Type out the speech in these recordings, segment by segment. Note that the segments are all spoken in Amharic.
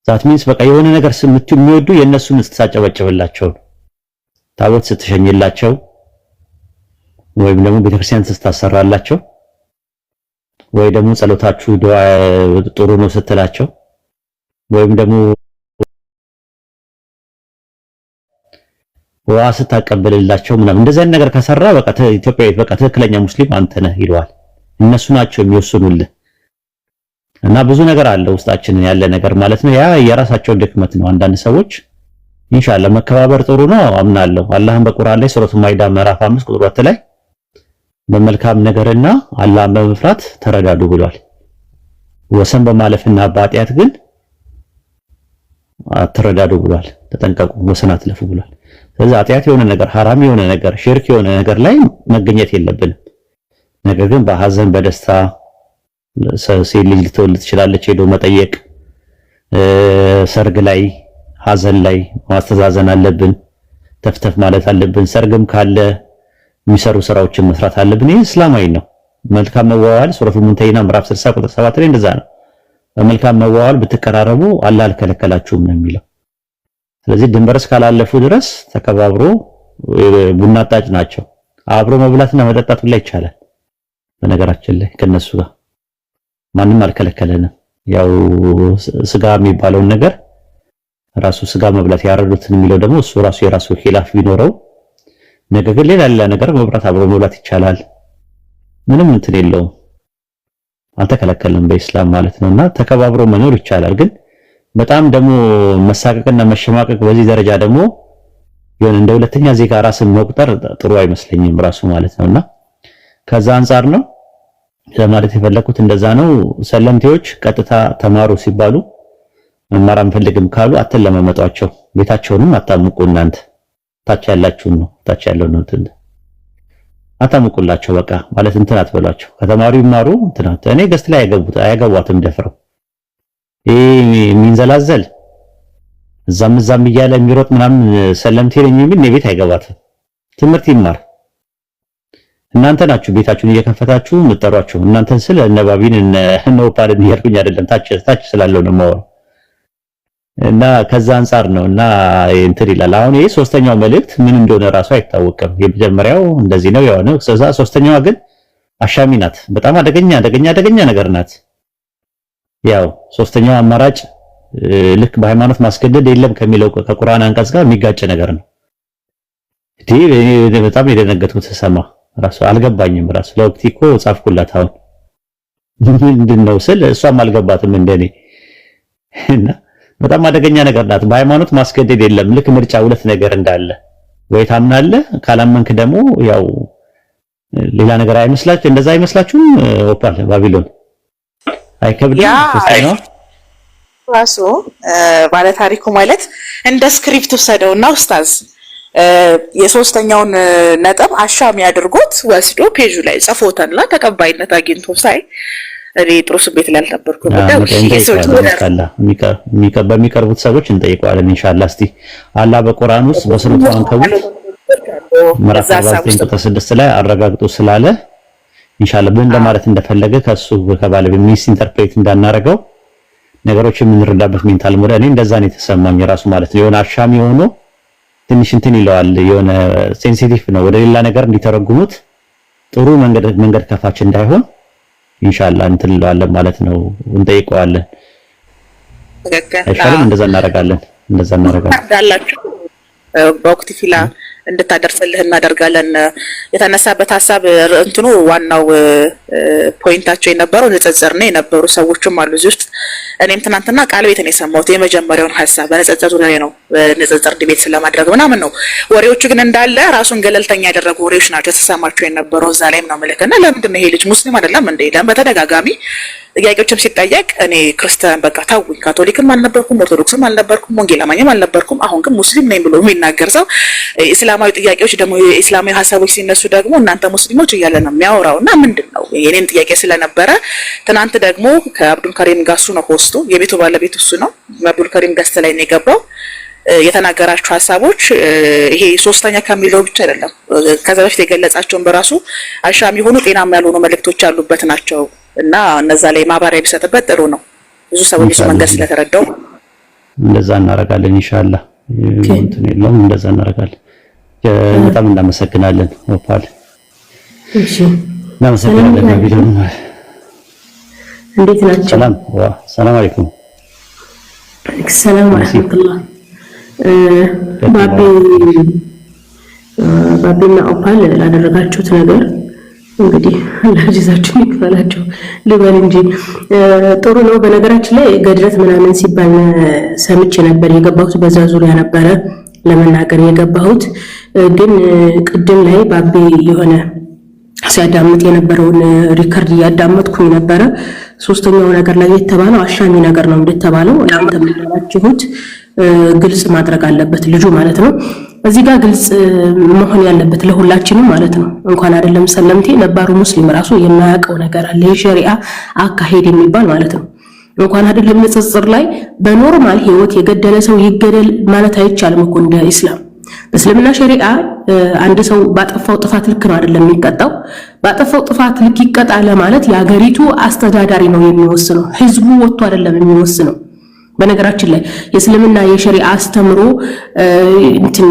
ዛት ሚንስ በቃ የሆነ ነገር ስምት የሚወዱ የነሱን ስትሳጨበጭብላቸው ታቦት ስትሸኝላቸው ወይም ደግሞ ቤተክርስቲያን ስታሰራላቸው ወይ ደግሞ ጸሎታችሁ ዱዓ ጥሩ ነው ስትላቸው ወይም ደግሞ ዋስ ታቀበልላቸው ምናምን እንደዛ አይነት ነገር ከሰራ በቃ ኢትዮጵያዊ በቃ ትክክለኛ ሙስሊም አንተ ነህ ይለዋል። እነሱ ናቸው የሚወስኑልህ። እና ብዙ ነገር አለ ውስጣችንን ያለ ነገር ማለት ነው። ያ የራሳቸው ድክመት ነው። አንዳንድ ሰዎች ኢንሻአላህ መከባበር ጥሩ ነው አምናለሁ። አላህም በቁርአን ላይ ሱረቱ ማኢዳ ምዕራፍ 5 ቁጥር 2 ላይ በመልካም ነገርና አላህን በመፍራት ተረዳዱ ብሏል። ወሰን በማለፍና በኃጢአት ግን አትረዳዱ ብሏል። ተጠንቀቁ፣ ወሰን አትለፉ ብሏል። ስለዚህ ኃጢአት የሆነ ነገር ሐራም የሆነ ነገር ሽርክ የሆነ ነገር ላይ መገኘት የለብንም። ነገር ግን በሐዘን በደስታ ሴት ልጅ ልትወልድ ትችላለች ሄዶ መጠየቅ፣ ሰርግ ላይ ሐዘን ላይ ማስተዛዘን አለብን፣ ተፍተፍ ማለት አለብን። ሰርግም ካለ የሚሰሩ ስራዎችን መስራት አለብን። ይህ እስላማዊ ነው። መልካም መዋዋል ሱረቱል ሙንተሂና ምዕራፍ 60 ቁጥር 7 ላይ እንደዛ ነው። በመልካም መዋዋል ብትቀራረቡ አላህ አልከለከላችሁም ነው የሚለው። ስለዚህ ድንበር እስካላለፉ ድረስ ተከባብሮ ቡና ጣጭ ናቸው። አብሮ መብላትና መጠጣት ላይ ይቻላል። በነገራችን ላይ ከነሱ ጋር ማንም አልከለከለንም። ያው ስጋ የሚባለውን ነገር ራሱ ስጋ መብላት ያረዱትን የሚለው ደግሞ እሱ ራሱ የራሱ ኺላፍ ቢኖረው ነገር ግን ሌላ ነገር መብራት አብሮ መብላት ይቻላል። ምንም እንትን የለውም። አልተከለከለም በእስላም ማለት ነውና ተከባብሮ መኖር ይቻላል። ግን በጣም ደግሞ መሳቀቅና መሸማቀቅ በዚህ ደረጃ ደግሞ የሆነ እንደ ሁለተኛ ዜጋ ራስን መቁጠር ጥሩ አይመስለኝም ራሱ ማለት ነውና ከዛ አንፃር ነው ለማለት የፈለኩት እንደዛ ነው። ሰለምቴዎች ቀጥታ ተማሩ ሲባሉ መማር አንፈልግም ካሉ አትለማመጧቸው። ቤታቸውንም አታሙቁ። እናንተ ታች ያላችሁ ነው ታች ያለው ነው እንትን አታሙቁላቸው። በቃ ማለት እንትን አትበሏቸው። ከተማሩ ይማሩ እንትን እኔ ገስት ላይ አያገቧትም ደፍረው የሚንዘላዘል እዛም እያለ የሚሮጥ ምናምን ሰለምቴ ነኝ የሚል ቤት አይገባትም። ትምህርት ይማር። እናንተ ናችሁ ቤታችሁን እየከፈታችሁ ምጠሯቸው። እናንተን ስለ ነባቢን ነው ፓልን ይርኩኝ አይደለም ታች ስላለው ነው ማወራ እና ከዛ አንፃር ነው እና እንትን ይላል። አሁን ይሄ ሶስተኛው መልእክት ምን እንደሆነ ራሱ አይታወቅም። የመጀመሪያው እንደዚህ ነው ያው ነው። ሶስተኛዋ ግን አሻሚ ናት። በጣም አደገኛ ነገር ናት። ያው ሶስተኛው አማራጭ ልክ በሃይማኖት ማስገደድ የለም ከሚለው ከቁርአን አንቀጽ ጋር የሚጋጭ ነገር ነው። እኔ በጣም የደነገጥኩት ሰማ ራሱ አልገባኝም። ራሱ ለወቅት እኮ ጻፍኩላት አሁን ምንድነው ስል እሷም አልገባትም እንደኔ እና በጣም አደገኛ ነገር ናት። በሃይማኖት ማስገደድ የለም። ልክ ምርጫ ሁለት ነገር እንዳለ ወይ ታምናለህ፣ ካላመንክ ደግሞ ያው ሌላ ነገር አይመስላችሁ። እንደዛ አይመስላችሁም? ኦፓል ባቢሎን አይከብድም ነው ራሱ ባለ ታሪኩ ማለት እንደ ስክሪፕት ወሰደውና ኡስታዝ የሶስተኛውን ነጥብ አሻሚ አድርጎት ወስዶ ፔጁ ላይ ጽፎታልና ተቀባይነት አግኝቶ ሳይ እኔ ጥሩ ስሜት ላይ አልነበርኩም። በሚቀርቡት ሰዎች እንጠይቀዋለን ኢንሻአላህ። እስቲ አላህ በቁርአን ውስጥ በሱረቱ አንከቡት ምዕራፍ 9:6 ላይ አረጋግጦ ስላለ ኢንሻአላህ ምን ለማለት እንደፈለገ ከሱ ከባለቤት ሚስ ኢንተርፕሬት እንዳናረገው ነገሮችን የምንረዳበት ሜንታል ሞዴል እኔ እንደዛ ነው የተሰማኝ ራሱ ማለት ነው። የሆነ አሻሚ ሆኖ ትንሽ እንትን ይለዋል። የሆነ ሴንሲቲቭ ነው ወደ ሌላ ነገር እንዲተረጉሙት ጥሩ መንገድ ከፋች እንዳይሆን ኢንሻአላህ እንትን እንለዋለን ማለት ነው። እንጠይቀዋለን። አይሻልም? እንደዛ እናደርጋለን ዳላችሁ በወቅት ፊላ እንድታደርስልህ እናደርጋለን። የተነሳበት ሐሳብ እንትኑ ዋናው ፖይንታቸው የነበረው ንጽጽር ነው። የነበሩ ሰዎችም አሉ እዚህ ውስጥ። እኔም ትናንትና ቃል ቤት ነው የሰማሁት የመጀመሪያውን ሐሳብ በንጽጽሩ ላይ ነው። ንጽጽር ዲቤት ስለማድረግ ምናምን ነው። ወሬዎቹ ግን እንዳለ ራሱን ገለልተኛ ያደረጉ ወሬዎች ናቸው ተሰማቸው የነበረው። እዛ ላይም ነው መልከና ለምንድን ነው ይሄ ልጅ ሙስሊም አይደለም እንዴ? ለምን በተደጋጋሚ ጥያቄዎችም ሲጠየቅ እኔ ክርስቲያን በቃ ታውኝ ካቶሊክም አልነበርኩም ኦርቶዶክስም አልነበርኩም ወንጌል አማኝም አልነበርኩም አሁን ግን ሙስሊም ነኝ ብሎ የሚናገር ሰው እስላማዊ ጥያቄዎች ደግሞ የእስላማዊ ሐሳቦች ሲነሱ ደግሞ እናንተ ሙስሊሞች እያለ ነው የሚያወራውና ምንድነው የኔን ጥያቄ ስለነበረ ትናንት ደግሞ ከአብዱል ከሪም ጋር እሱ ነው ሆስቱ የቤቱ ባለቤት እሱ ነው አብዱል ከሪም ገስት ላይ ነው የገባው። የተናገራቸው ሐሳቦች ይሄ ሶስተኛ ከሚለው ብቻ አይደለም ከዛ በፊት የገለጻቸውን በራሱ አሻሚ ሆኑ ጤናማ ያልሆኑ መልእክቶች ያሉበት ናቸው እና እነዛ ላይ ማብራሪያ ቢሰጥበት ጥሩ ነው። ብዙ ሰዎች መንገድ ስለተረዳው እንደዛ እናደርጋለን ኢንሻአላህ። እንትን የለውም እንደዛ እናደርጋለን። በጣም እናመሰግናለን ኦፓል። እሺ እናመሰግናለን። ቪዲዮ እንዴት ናችሁ? ሰላም አለይኩም። ሰላም ወራህመቱላህ። ባቢና ኦፓል ላደረጋችሁት ነገር እንግዲህ ለጅዛችሁ ይክፈላችሁ ልበል እንጂ ጥሩ ነው። በነገራችን ላይ ገድረት ምናምን ሲባል ሰምቼ ነበር። የገባሁት በዛ ዙሪያ ነበረ ለመናገር የገባሁት። ግን ቅድም ላይ ባቢ የሆነ ሲያዳምጥ የነበረውን ሪከርድ እያዳመጥኩኝ ነበረ። ሶስተኛው ነገር ላይ የተባለው አሻሚ ነገር ነው እንደተባለው እናንተ ምንላችሁት ግልጽ ማድረግ አለበት ልጁ ማለት ነው። እዚህ ጋር ግልጽ መሆን ያለበት ለሁላችንም ማለት ነው። እንኳን አይደለም ሰለምቴ ነባሩ ሙስሊም ራሱ የማያውቀው ነገር አለ የሸሪዓ አካሄድ የሚባል ማለት ነው። እንኳን አይደለም ንጽጽር ላይ በኖርማል ህይወት የገደለ ሰው ይገደል ማለት አይቻልም እኮ እንደ ኢስላም። በእስልምና ሸሪዓ አንድ ሰው ባጠፋው ጥፋት ልክ ነው አይደለም የሚቀጣው። ባጠፋው ጥፋት ልክ ይቀጣ ለማለት የሀገሪቱ አስተዳዳሪ ነው የሚወስነው፣ ህዝቡ ወጥቶ አይደለም የሚወስነው። በነገራችን ላይ የእስልምና የሸሪዓ አስተምሮ እንትን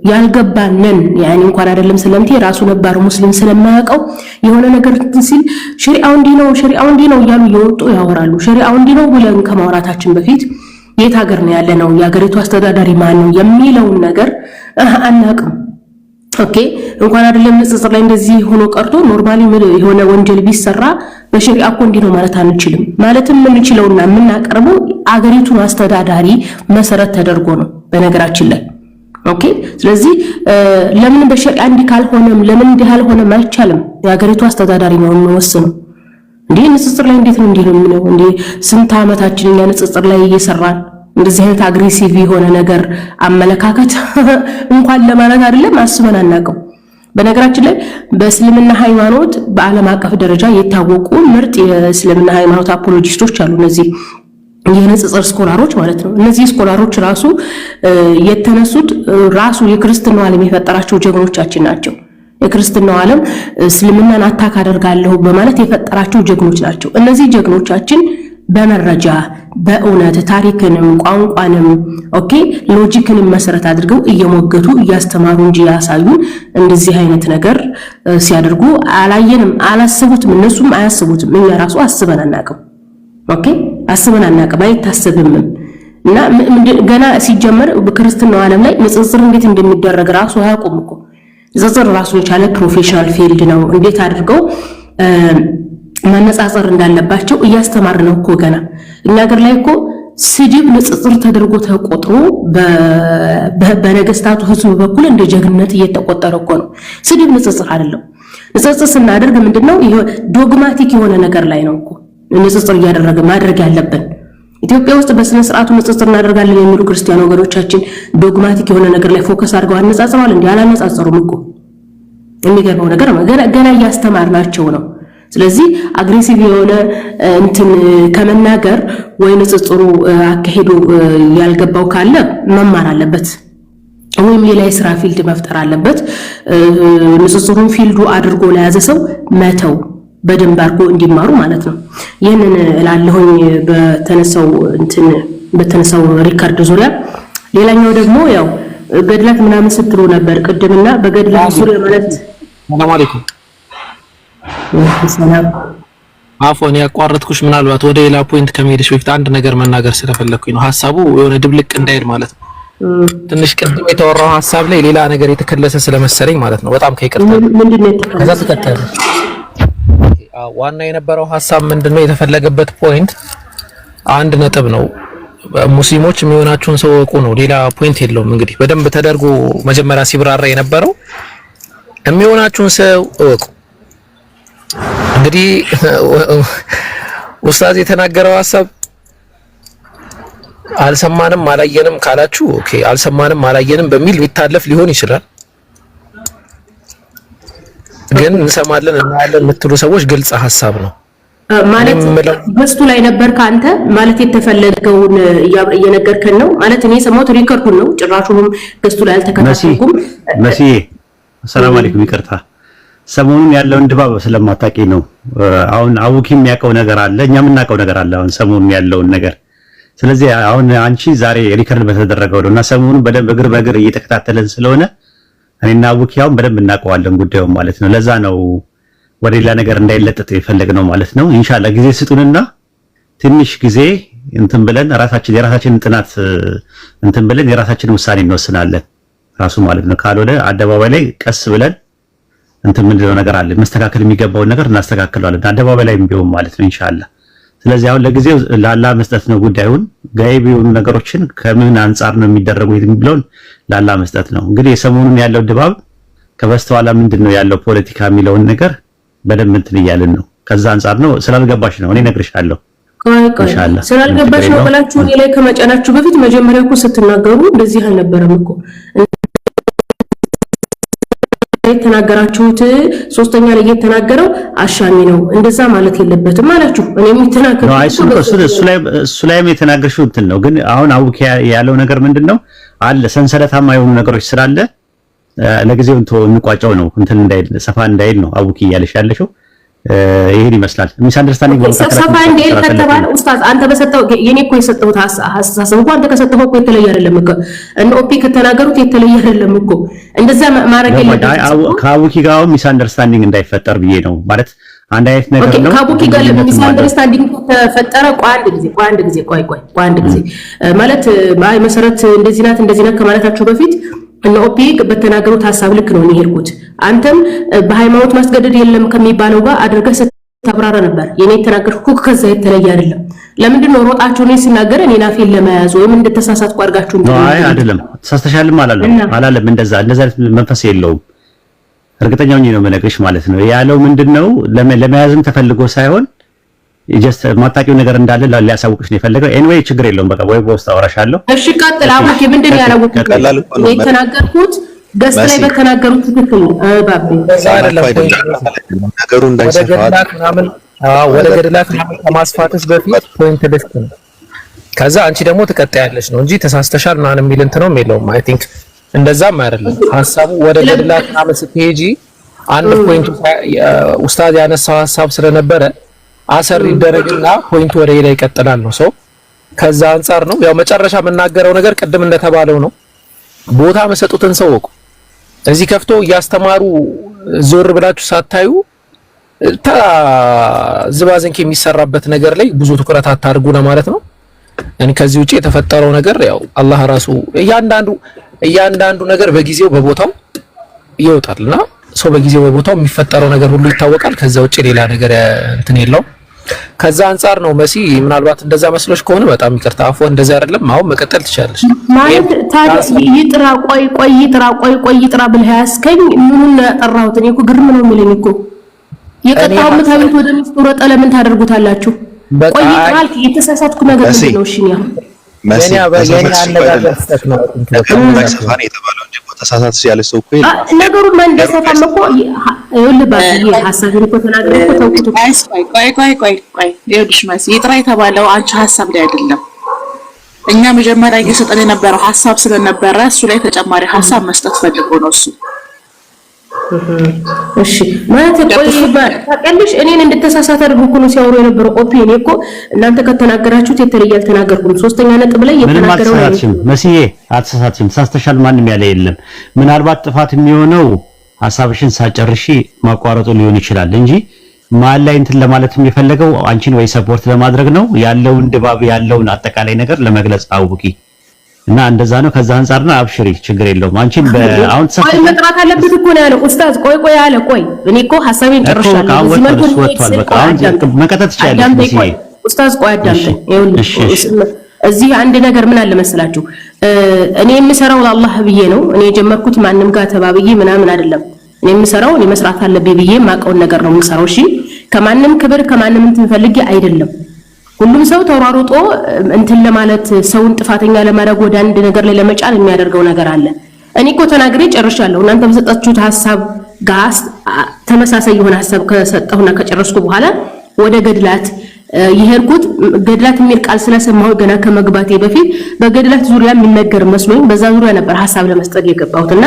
ያልገባነን ያኔ እንኳን አይደለም ሰለምቴ ራሱ ነባሩ ሙስሊም ስለማያውቀው የሆነ ነገር ሲል ሸሪዓው እንዲህ ነው እያሉ እየወጡ ያወራሉ። ሸሪዓው እንዲህ ነው ብለን ከማውራታችን በፊት የት ሀገር ነው ያለ ነው የሀገሪቱ አስተዳዳሪ ማን ነው የሚለውን ነገር አናውቅም። ኦኬ እንኳን አይደለም ንጽጽር ላይ እንደዚህ ሆኖ ቀርቶ ኖርማሊ የሆነ ወንጀል ቢሰራ በሸሪዓ እኮ እንዲህ ነው ማለት አንችልም። ማለትም የምንችለውና የምናቀርበው አገሪቱን አስተዳዳሪ መሰረት ተደርጎ ነው በነገራችን ላይ። ኦኬ ስለዚህ ለምን በሸሪዓ እንዲህ ካልሆነም ለምን እንዲህ አልሆነም አይቻልም። የአገሪቱ አስተዳዳሪ ነው የሚወስነው። እንዴ ንጽጽር ላይ እንዴት ነው እንዲህ ነው የሚለው? እንዴ ስንት ዓመታችን እኛ ንጽጽር ላይ እየሰራን እንደዚህ አይነት አግሬሲቭ የሆነ ነገር አመለካከት እንኳን ለማለት አይደለም አስበን አናውቅም። በነገራችን ላይ በእስልምና ሃይማኖት በዓለም አቀፍ ደረጃ የታወቁ ምርጥ የእስልምና ሃይማኖት አፖሎጂስቶች አሉ። እነዚህ የንጽጽር ስኮላሮች ማለት ነው። እነዚህ ስኮላሮች ራሱ የተነሱት ራሱ የክርስትናው ዓለም የፈጠራቸው ጀግኖቻችን ናቸው። የክርስትናው ዓለም እስልምናን አታክ አደርጋለሁ በማለት የፈጠራቸው ጀግኖች ናቸው። እነዚህ ጀግኖቻችን በመረጃ በእውነት ታሪክንም ቋንቋንም ኦኬ ሎጂክንም መሰረት አድርገው እየሞገቱ እያስተማሩ እንጂ ያሳዩን እንደዚህ አይነት ነገር ሲያደርጉ አላየንም፣ አላሰቡትም። እነሱም አያስቡትም። እኛ ራሱ አስበን አናውቅም። ኦኬ አስበን አናውቅም፣ አይታሰብም። እና ገና ሲጀመር በክርስትናው ዓለም ላይ ንጽጽር እንዴት እንደሚደረግ ራሱ አያውቁም እኮ። ንጽጽር ራሱ የቻለ ፕሮፌሽናል ፊልድ ነው። እንዴት አድርገው ማነጻጸር እንዳለባቸው እያስተማር ነው እኮ ገና። እኛ ሀገር ላይ እኮ ስድብ ንጽጽር ተደርጎ ተቆጥሮ በነገስታቱ ህዝብ በኩል እንደ ጀግንነት እየተቆጠረ እኮ ነው። ስድብ ንጽጽር አይደለም። ንጽጽር ስናደርግ ምንድነው ይሄ ዶግማቲክ የሆነ ነገር ላይ ነው እኮ ንጽጽር እያደረገ ማድረግ ያለብን። ኢትዮጵያ ውስጥ በስነ ስርዓቱ ንጽጽር እናደርጋለን የሚሉ ክርስቲያን ወገኖቻችን ዶግማቲክ የሆነ ነገር ላይ ፎከስ አድርገው አነጻጽረዋል። እንዴ አላነጻጸሩም እኮ። የሚገርመው ነገር ገና እያስተማርናቸው ነው። ስለዚህ አግሬሲቭ የሆነ እንትን ከመናገር ወይ ንጽጽሩ አካሄዱ ያልገባው ካለ መማር አለበት፣ ወይም ሌላ የሥራ ፊልድ መፍጠር አለበት። ንጽጽሩን ፊልዱ አድርጎ ለያዘ ሰው መተው በደንብ አድርጎ እንዲማሩ ማለት ነው። ይህንን እላለሁኝ በተነሳው ሪካርድ ዙሪያ። ሌላኛው ደግሞ ያው ገድላት ምናምን ስትሉ ነበር ቅድምና በገድላት ዙሪያ ማለት ሰላም አለይኩም ሰላም አፎን ያቋረጥኩሽ ምናልባት ወደ ሌላ ፖይንት ከመሄድሽ በፊት አንድ ነገር መናገር ስለፈለኩኝ ነው። ሐሳቡ የሆነ ድብልቅ እንዳይል ማለት ነው። ትንሽ ቅድም የተወራው ሐሳብ ላይ ሌላ ነገር የተከለሰ ስለመሰለኝ ማለት ነው። በጣም ከይቅርታ ምንድነው የተከለሰ? ከዛ ተከተለ ዋና የነበረው ሐሳብ ምንድነው የተፈለገበት ፖይንት አንድ ነጥብ ነው። ሙስሊሞች የሚሆናችሁን ሰው ወቁ ነው። ሌላ ፖይንት የለውም። እንግዲህ በደንብ ተደርጎ መጀመሪያ ሲብራራ የነበረው የሚሆናችሁን ሰው ወቁ። እንግዲህ ኡስታዝ የተናገረው ሐሳብ አልሰማንም አላየንም ካላችሁ ኦኬ፣ አልሰማንም አላየንም በሚል ሊታለፍ ሊሆን ይችላል። ግን እንሰማለን እናያለን የምትሉ ሰዎች ግልጽ ሐሳብ ነው ማለት በስቱ ላይ ነበር ካንተ ማለት የተፈለገውን እየነገርከን ነው ማለት። እኔ ሰማሁት ሪከርዱን ነው ጭራሹንም በስቱ ላይ አልተከታተልኩም። መሲ ሰላም አለይኩም ይቅርታ፣ ሰሞኑን ያለውን ድባብ ስለማታውቂ ነው። አሁን አቡኪ የሚያውቀው ነገር አለ፣ እኛም እናውቀው ነገር አለ። አሁን ሰሞኑን ያለውን ነገር ስለዚህ አሁን አንቺ ዛሬ ሪከርድ በተደረገው ነው እና ሰሞኑን በደንብ እግር በእግር እየተከታተለን ስለሆነ እኔና አቡኪያውን በደንብ እናውቀዋለን ጉዳዩን ማለት ነው። ለዛ ነው ወደ ሌላ ነገር እንዳይለጠጥ የፈለግነው ማለት ነው። ኢንሻአላህ ጊዜ ስጡንና ትንሽ ጊዜ እንትን ብለን የራሳችንን ጥናት እንትን ብለን የራሳችንን ውሳኔ እንወስናለን ራሱ ማለት ነው። ካልሆነ አደባባይ ላይ ቀስ ብለን እንትን ምንድነው ነገር አለ መስተካከል የሚገባውን ነገር እናስተካክለዋለን አደባባይ ላይ ቢሆን ማለት ነው ኢንሻአላህ። ስለዚህ አሁን ለጊዜው ላላ መስጠት ነው ጉዳዩን ጋይብ የሆኑ ነገሮችን ከምን አንፃር ነው የሚደረጉት የሚለውን ላላ መስጠት ነው። እንግዲህ የሰሞኑን ያለው ድባብ ከበስተኋላ ምንድነው ያለው ፖለቲካ የሚለውን ነገር በደንብ እንትን እያልን ነው። ከዛ አንፃር ነው ስላልገባሽ ነው እኔ እነግርሻለሁ። ኢንሻአላህ ስላልገባሽ ነው ብላችሁ እኔ ላይ ከመጫናችሁ በፊት መጀመሪያ እኮ ስትናገሩ እንደዚህ አልነበረም እኮ የተናገራችሁት ሶስተኛ ላይ የተናገረው አሻሚ ነው እንደዛ ማለት የለበትም አላችሁ። እኔ የምትናገረው እሱ ላይም የተናገርሽው እንትን ነው። ግን አሁን አውኪ ያለው ነገር ምንድነው አለ ሰንሰለታማ የሆኑ ነገሮች ስላለ ለጊዜው እንቋጫው ነው እንትን እንዳይል ሰፋ እንዳይል ነው አውኪ ያለሽ ያለሽው ይሄን ይመስላል። ሚስ አንደርስታንዲንግ ሰፋ እንዳይል ከተባለ ኡስታዝ አንተ በሰጠው የኔ እኮ የሰጠሁት ሐሳብ እንኳን አንተ ከሰጠኸው እኮ የተለየ አይደለም እኮ እነ ኦፒ ከተናገሩት የተለየ አይደለም እኮ እንደዛ ማድረግ የለበትም። ከአቡኪ ጋር ሚስ አንደርስታንዲንግ እንዳይፈጠር ብዬ ነው ማለት አንድ አይነት ነገር ነው። ከአቡኪ ጋር ሚስ አንደርስታንዲንግ ተፈጠረ አንድ ጊዜ ማለት አይ መሰረት እንደዚህ ናት ከማለታቸው በፊት እነ ኦፒ በተናገሩት ሐሳብ ልክ ነው የሚሄድኩት። አንተም በሃይማኖት ማስገደድ የለም ከሚባለው ጋር አድርገህ ስተብራራ ነበር። የኔ ተናገርኩ ከዛ የተለየ አይደለም። ለምንድን ነው ሮጣችሁ ነው ሲናገር እኔ ናፌል ለመያዝ ወይም እንደተሳሳትኩ አድርጋችሁ እንዴ? አይ አይደለም ተሳስተሻልም አላለም እንደዛ መንፈስ የለውም። እርግጠኛ ነኝ ነው መነግርሽ ማለት ነው። ያለው ምንድነው ለመያዝም ተፈልጎ ሳይሆን ጀስት ማጣቂው ነገር እንዳለ ሊያሳውቅሽ ነው የፈለገው። ኤኒዌይ ችግር የለውም በቃ ወይ በውስጥ አወራሻለሁ። እሺ ቀጥል። አቡኪ ምንድነው ያላወቅኩት የተናገርኩት ገስ ላይ በተናገሩት ትክክል ነው ባቤ ነገሩ እንዳይሰፋት ወደ ገድላት ከማስፋትሽ በፊት ፖይንት ሊስት ነው። ከዛ አንቺ ደግሞ ትቀጣያለሽ ነው እንጂ ተሳስተሻል ምናምን የሚል እንትን ነው የለውም። አይ ቲንክ እንደዛም አይደለም ሐሳቡ። ወደ ገድላት ምናምን ስትሄጂ አንድ ፖይንት ኡስታዝ ያነሳው ሐሳብ ስለነበረ አሰር ይደረግና ፖይንቱ ወደ ሌላ ይቀጥላል ነው ሰው። ከዛ አንፃር ነው ያው መጨረሻ የምናገረው ነገር ቅድም እንደተባለው ነው። ቦታ መሰጡትን ሰው ወቁ። እዚህ ከፍቶ እያስተማሩ ዞር ብላችሁ ሳታዩ ዝባዝንክ የሚሰራበት ነገር ላይ ብዙ ትኩረት አታድርጉ ለማለት ነው። እኔ ከዚህ ውጪ የተፈጠረው ነገር ያው አላህ ራሱ እያንዳንዱ ነገር በጊዜው በቦታው ይወጣልና ሰው በጊዜው በቦታው የሚፈጠረው ነገር ሁሉ ይታወቃል። ከዛ ውጪ ሌላ ነገር እንትን የለውም። ከዛ አንፃር ነው መሲ ምናልባት እንደዛ መስሎሽ ከሆነ በጣም ይቅርታ አፎ እንደዛ አይደለም። አሁን መቀጠል ትችላለሽ ማለት ታዲያ ይጥራ ቆይ ይጥራ ብለህ ያስከኝ ምኑን ያጠራሁት እኔ እኮ ግርም ነው የሚለኝ እኮ የቀጣው መታዊት ወደ ምፍሮጠ ለምን ታደርጉታላችሁ? ቆይ ይጥራል የተሳሳትኩ ነገር ነው። እሺ ነው መሲ አነጋገር ስተት ነው ሰፋን የተባለው እንጂ ተሳሳት ያለ ሰው እኮ ነገሩን ማን እንደሰፋም እኮ ይልባል ሐሳብን እኮ ተናግረው እኮ ተውኩት። ቆይ ይኸውልሽ መሲ ይጥራ የተባለው አንቺ ሐሳብ ላይ አይደለም። እኛ መጀመሪያ እየሰጠን የነበረው ሐሳብ ስለነበረ እሱ ላይ ተጨማሪ ሐሳብ መስጠት ፈልጎ ነው እሱ። እሺ ማለት ቆይ ታውቂያለሽ እኔን እንድተሳሳት አድርጎ እኮ ነው ሲያወሩ የነበረው ኦፒ። እኔ እኮ እናንተ ከተናገራችሁት የተለየ አልተናገርኩም። ሶስተኛ ነጥብ ላይ የተናገረው መስዬ አትሳሳትም፣ ተሳስተሻል ማንም ያለ የለም። ምናልባት ጥፋት የሚሆነው ሐሳብሽን ሳጨርሺ ማቋረጡ ሊሆን ይችላል እንጂ ማል ላይ እንትን ለማለት የፈለገው አንቺን ወይ ሰፖርት ለማድረግ ነው ያለውን ድባብ ያለውን አጠቃላይ ነገር ለመግለጽ አውቂ እና እንደዛ ነው። ከዛ አንፃርና አብሽሪ ችግር የለውም። አንቺን አሁን ቆይ መጥራት አለበት እኮ ነው ያለው ኡስታዝ። ቆይ አለ ቆይ እኔ እኮ ሐሳቤን ጨርሻለሁ። እዚህ መልኩ ወጥቷል። በቃ አሁን መቀጠል ትችላለሽ ኡስታዝ። ቆይ አዳምጠኝ። ይኸውልሽ እዚህ አንድ ነገር ምን አለ መሰላችሁ፣ እኔ የምሰራው ለአላህ ብዬ ነው። እኔ የጀመርኩት ማንም ጋር ተባብዬ ምናምን አይደለም። እኔ የምሰራው እኔ መስራት አለብኝ ብዬ ማቀውን ነገር ነው የምሰራው። እሺ ከማንም ክብር ከማንም እንትን ፈልጌ አይደለም። ሁሉም ሰው ተሯሩጦ እንትን ለማለት ሰውን ጥፋተኛ ለማድረግ ወደ አንድ ነገር ላይ ለመጫን የሚያደርገው ነገር አለ። እኔ እኮ ተናግሬ ጨርሻለሁ። እናንተ በሰጣችሁት ሐሳብ ጋር ተመሳሳይ የሆነ ሐሳብ ከሰጠሁና ከጨረስኩ በኋላ ወደ ገድላት ይሄርኩት ገድላት የሚል ቃል ስለሰማሁ ገና ከመግባቴ በፊት በገድላት ዙሪያ የሚነገር መስሎኝ በዛ ዙሪያ ነበር ሐሳብ ለመስጠት የገባሁትና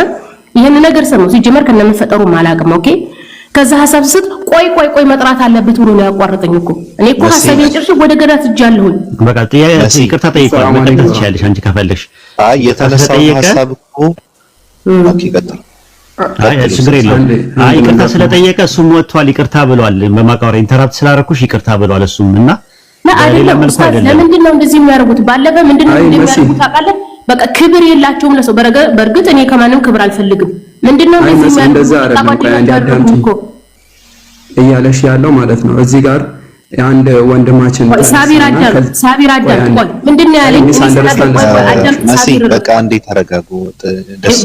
ይሄን ነገር ሰማሁ። ሲጀመር ከነመፈጠሩ ማላቅም ኦኬ። ከዛ ሐሳብ ስጥ ቆይ መጥራት አለበት ብሎ ነው ያቋረጠኝ እኮ እኔ እኮ ሐሳቤን ጭርሽ ወደ ገዳት እጃለሁኝ በቃ ይቅርታ ጠይቀዋል መቀጠል ትችያለሽ አንቺ ከፈለሽ የተነሳው ሐሳብ እኮ ይቀጥል ችግር የለውም ይቅርታ ስለጠየቀ እሱም ወጥቷል ይቅርታ ብሏል በማቃወር ኢንተራፕት ስላደረኩሽ ይቅርታ ብሏል እሱም እና አይደለም ለምንድን ነው እንደዚህ የሚያደርጉት ባለፈ ምንድነው እንደሚያደርጉት ታውቃለህ በቃ ክብር የላቸውም ለሰው በርግጥ እኔ ከማንም ክብር አልፈልግም ምንድነው እንደዚህ የሚያደርጉት እያለሽ ያለው ማለት ነው እዚህ ጋር አንድ ወንድማችን ሳቢር አዳም ቆይ ምንድነው ያለኝ ሳቢር በቃ እንዴ ተረጋጉ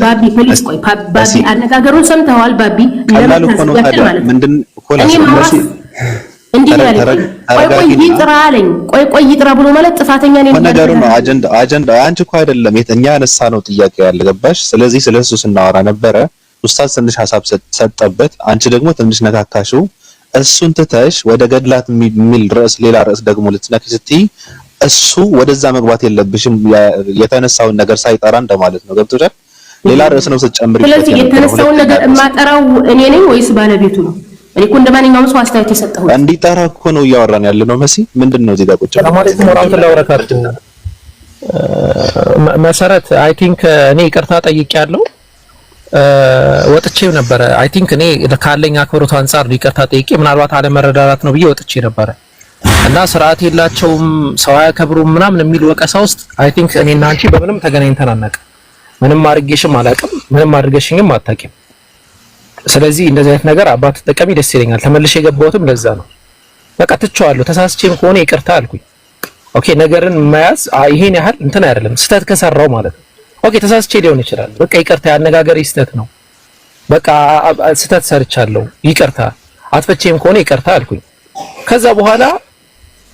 ባቢ ፕሊዝ ቆይ ባቢ አነጋገሩን ሰምተዋል ባቢ ለምን ታስገድል ማለት ምንድን እኔ ማውራት እንዲህ ያለኝ ቆይ ይጥራ አለኝ ቆይ ይጥራ ብሎ ማለት ጥፋተኛ ነኝ ነገሩ ነው አጀንዳ አንቺ እኮ አይደለም የተኛ ያነሳ ነው ጥያቄ ያለ ገባሽ ስለዚህ ስለሱ ስናወራ ነበረ ኡስታዝ ትንሽ ሐሳብ ሰጠበት አንቺ ደግሞ ትንሽ ነካካሽው እሱን ትተሽ ወደ ገድላት የሚል ርዕስ ሌላ ርዕስ ደግሞ ልትነኪ ስትይ እሱ ወደዛ መግባት የለብሽም የተነሳውን ነገር ሳይጠራ እንደማለት ነው ገብቶሻል ሌላ ርዕስ ነው ስትጨምሪ ስለዚህ የተነሳውን ነገር የማጠራው እኔ ነኝ ወይስ ባለቤቱ ነው እኔ እኮ እንደማንኛውም ሰው አስተያየት የሰጠሁት እንዲጠራ እኮ ነው እያወራን ያለ ነው መሲ ምንድነው እዚህ ጋር ቁጭ መሰረት አይ ቲንክ እኔ ይቅርታ ጠይቄያለሁ ወጥቼው ነበር አይ ቲንክ እኔ ካለኝ አክብሮት አንፃር ይቅርታ ጠይቄ ምናልባት አለመረዳዳት ነው ብዬ ወጥቼ ነበር እና ስርዓት የላቸውም ሰው አያከብሩም ምናምን የሚል ወቀሳ ውስጥ አይ ቲንክ እኔና አንቺ በምንም ተገናኝተን አናውቅም ምንም አድርጌሽም አላውቅም ምንም አድርገሽኝም አታውቂም ስለዚህ እንደዚህ አይነት ነገር አባት ተጠቀሚ ደስ ይለኛል ተመልሼ የገባሁትም ለዛ ነው በቃ ትቼዋለሁ ተሳስቼም ከሆነ ይቅርታ አልኩኝ ኦኬ ነገርን መያዝ ይሄን ያህል እንትን አይደለም ስህተት ከሰራው ማለት ነው ኦኬ ተሳስቼ ሊሆን ይችላል በቃ ይቅርታ ያነጋገር ስህተት ነው በቃ ስህተት ሰርቻለሁ ይቅርታ አጥፍቼም ከሆነ ይቅርታ አልኩኝ ከዛ በኋላ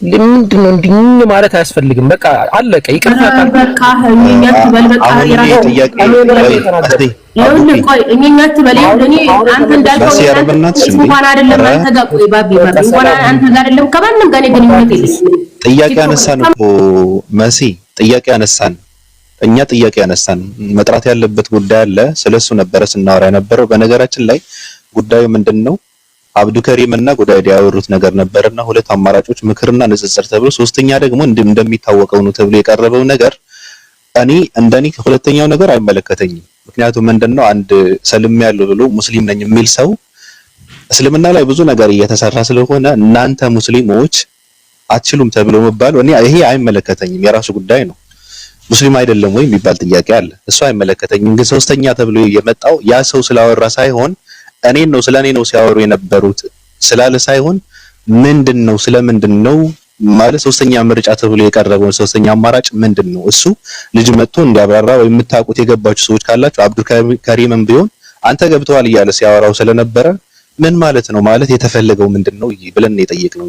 ምንድነው እንዲህ ማለት አያስፈልግም በቃ አለቀ ይቅርታ በቃ እኛት በልበቃ እኛት በል እኔ አንተ እንዳልከው እንኳን አይደለም አንተ ጋር ቆይ ባቢ እንኳን አንተ ጋር አይደለም ከማንም ጋር ግንኙነት የለኝም ጥያቄ አነሳን እኮ መሲ ጥያቄ አነሳን እኛ ጥያቄ አነሳን መጥራት ያለበት ጉዳይ አለ ስለሱ ነበር ስናወራ የነበረው በነገራችን ላይ ጉዳዩ ምንድነው አብዱ ከሪም እና ጉዳይ ያወሩት ነገር ነበርና ሁለት አማራጮች ምክርና ንጽጽር ተብሎ ሶስተኛ ደግሞ እንደሚታወቀው ነው ተብሎ የቀረበው ነገር እኔ እንደኔ ሁለተኛው ነገር አይመለከተኝም ምክንያቱም ምንድነው አንድ ሰልም ያለው ብሎ ሙስሊም ነኝ የሚል ሰው እስልምና ላይ ብዙ ነገር እየተሰራ ስለሆነ እናንተ ሙስሊሞች አትችሉም ተብሎ መባል እኔ ይሄ አይመለከተኝም የራሱ ጉዳይ ነው ሙስሊም አይደለም ወይ የሚባል ጥያቄ አለ እሱ አይመለከተኝም ግን ሶስተኛ ተብሎ የመጣው ያ ሰው ስላወራ ሳይሆን እኔን ነው ስለኔ ነው ሲያወሩ የነበሩት ስላለ ሳይሆን ምንድነው ስለምንድነው ማለት ሶስተኛ ምርጫ ተብሎ የቀረበው ሶስተኛ አማራጭ ምንድነው እሱ ልጅ መጥቶ እንዲያብራራ ወይ የምታውቁት የገባችሁ ሰዎች ካላችሁ አብዱ ከሪምም ቢሆን አንተ ገብተዋል እያለ ሲያወራው ስለነበረ ምን ማለት ነው ማለት የተፈለገው ምንድነው ብለን የጠየቅነው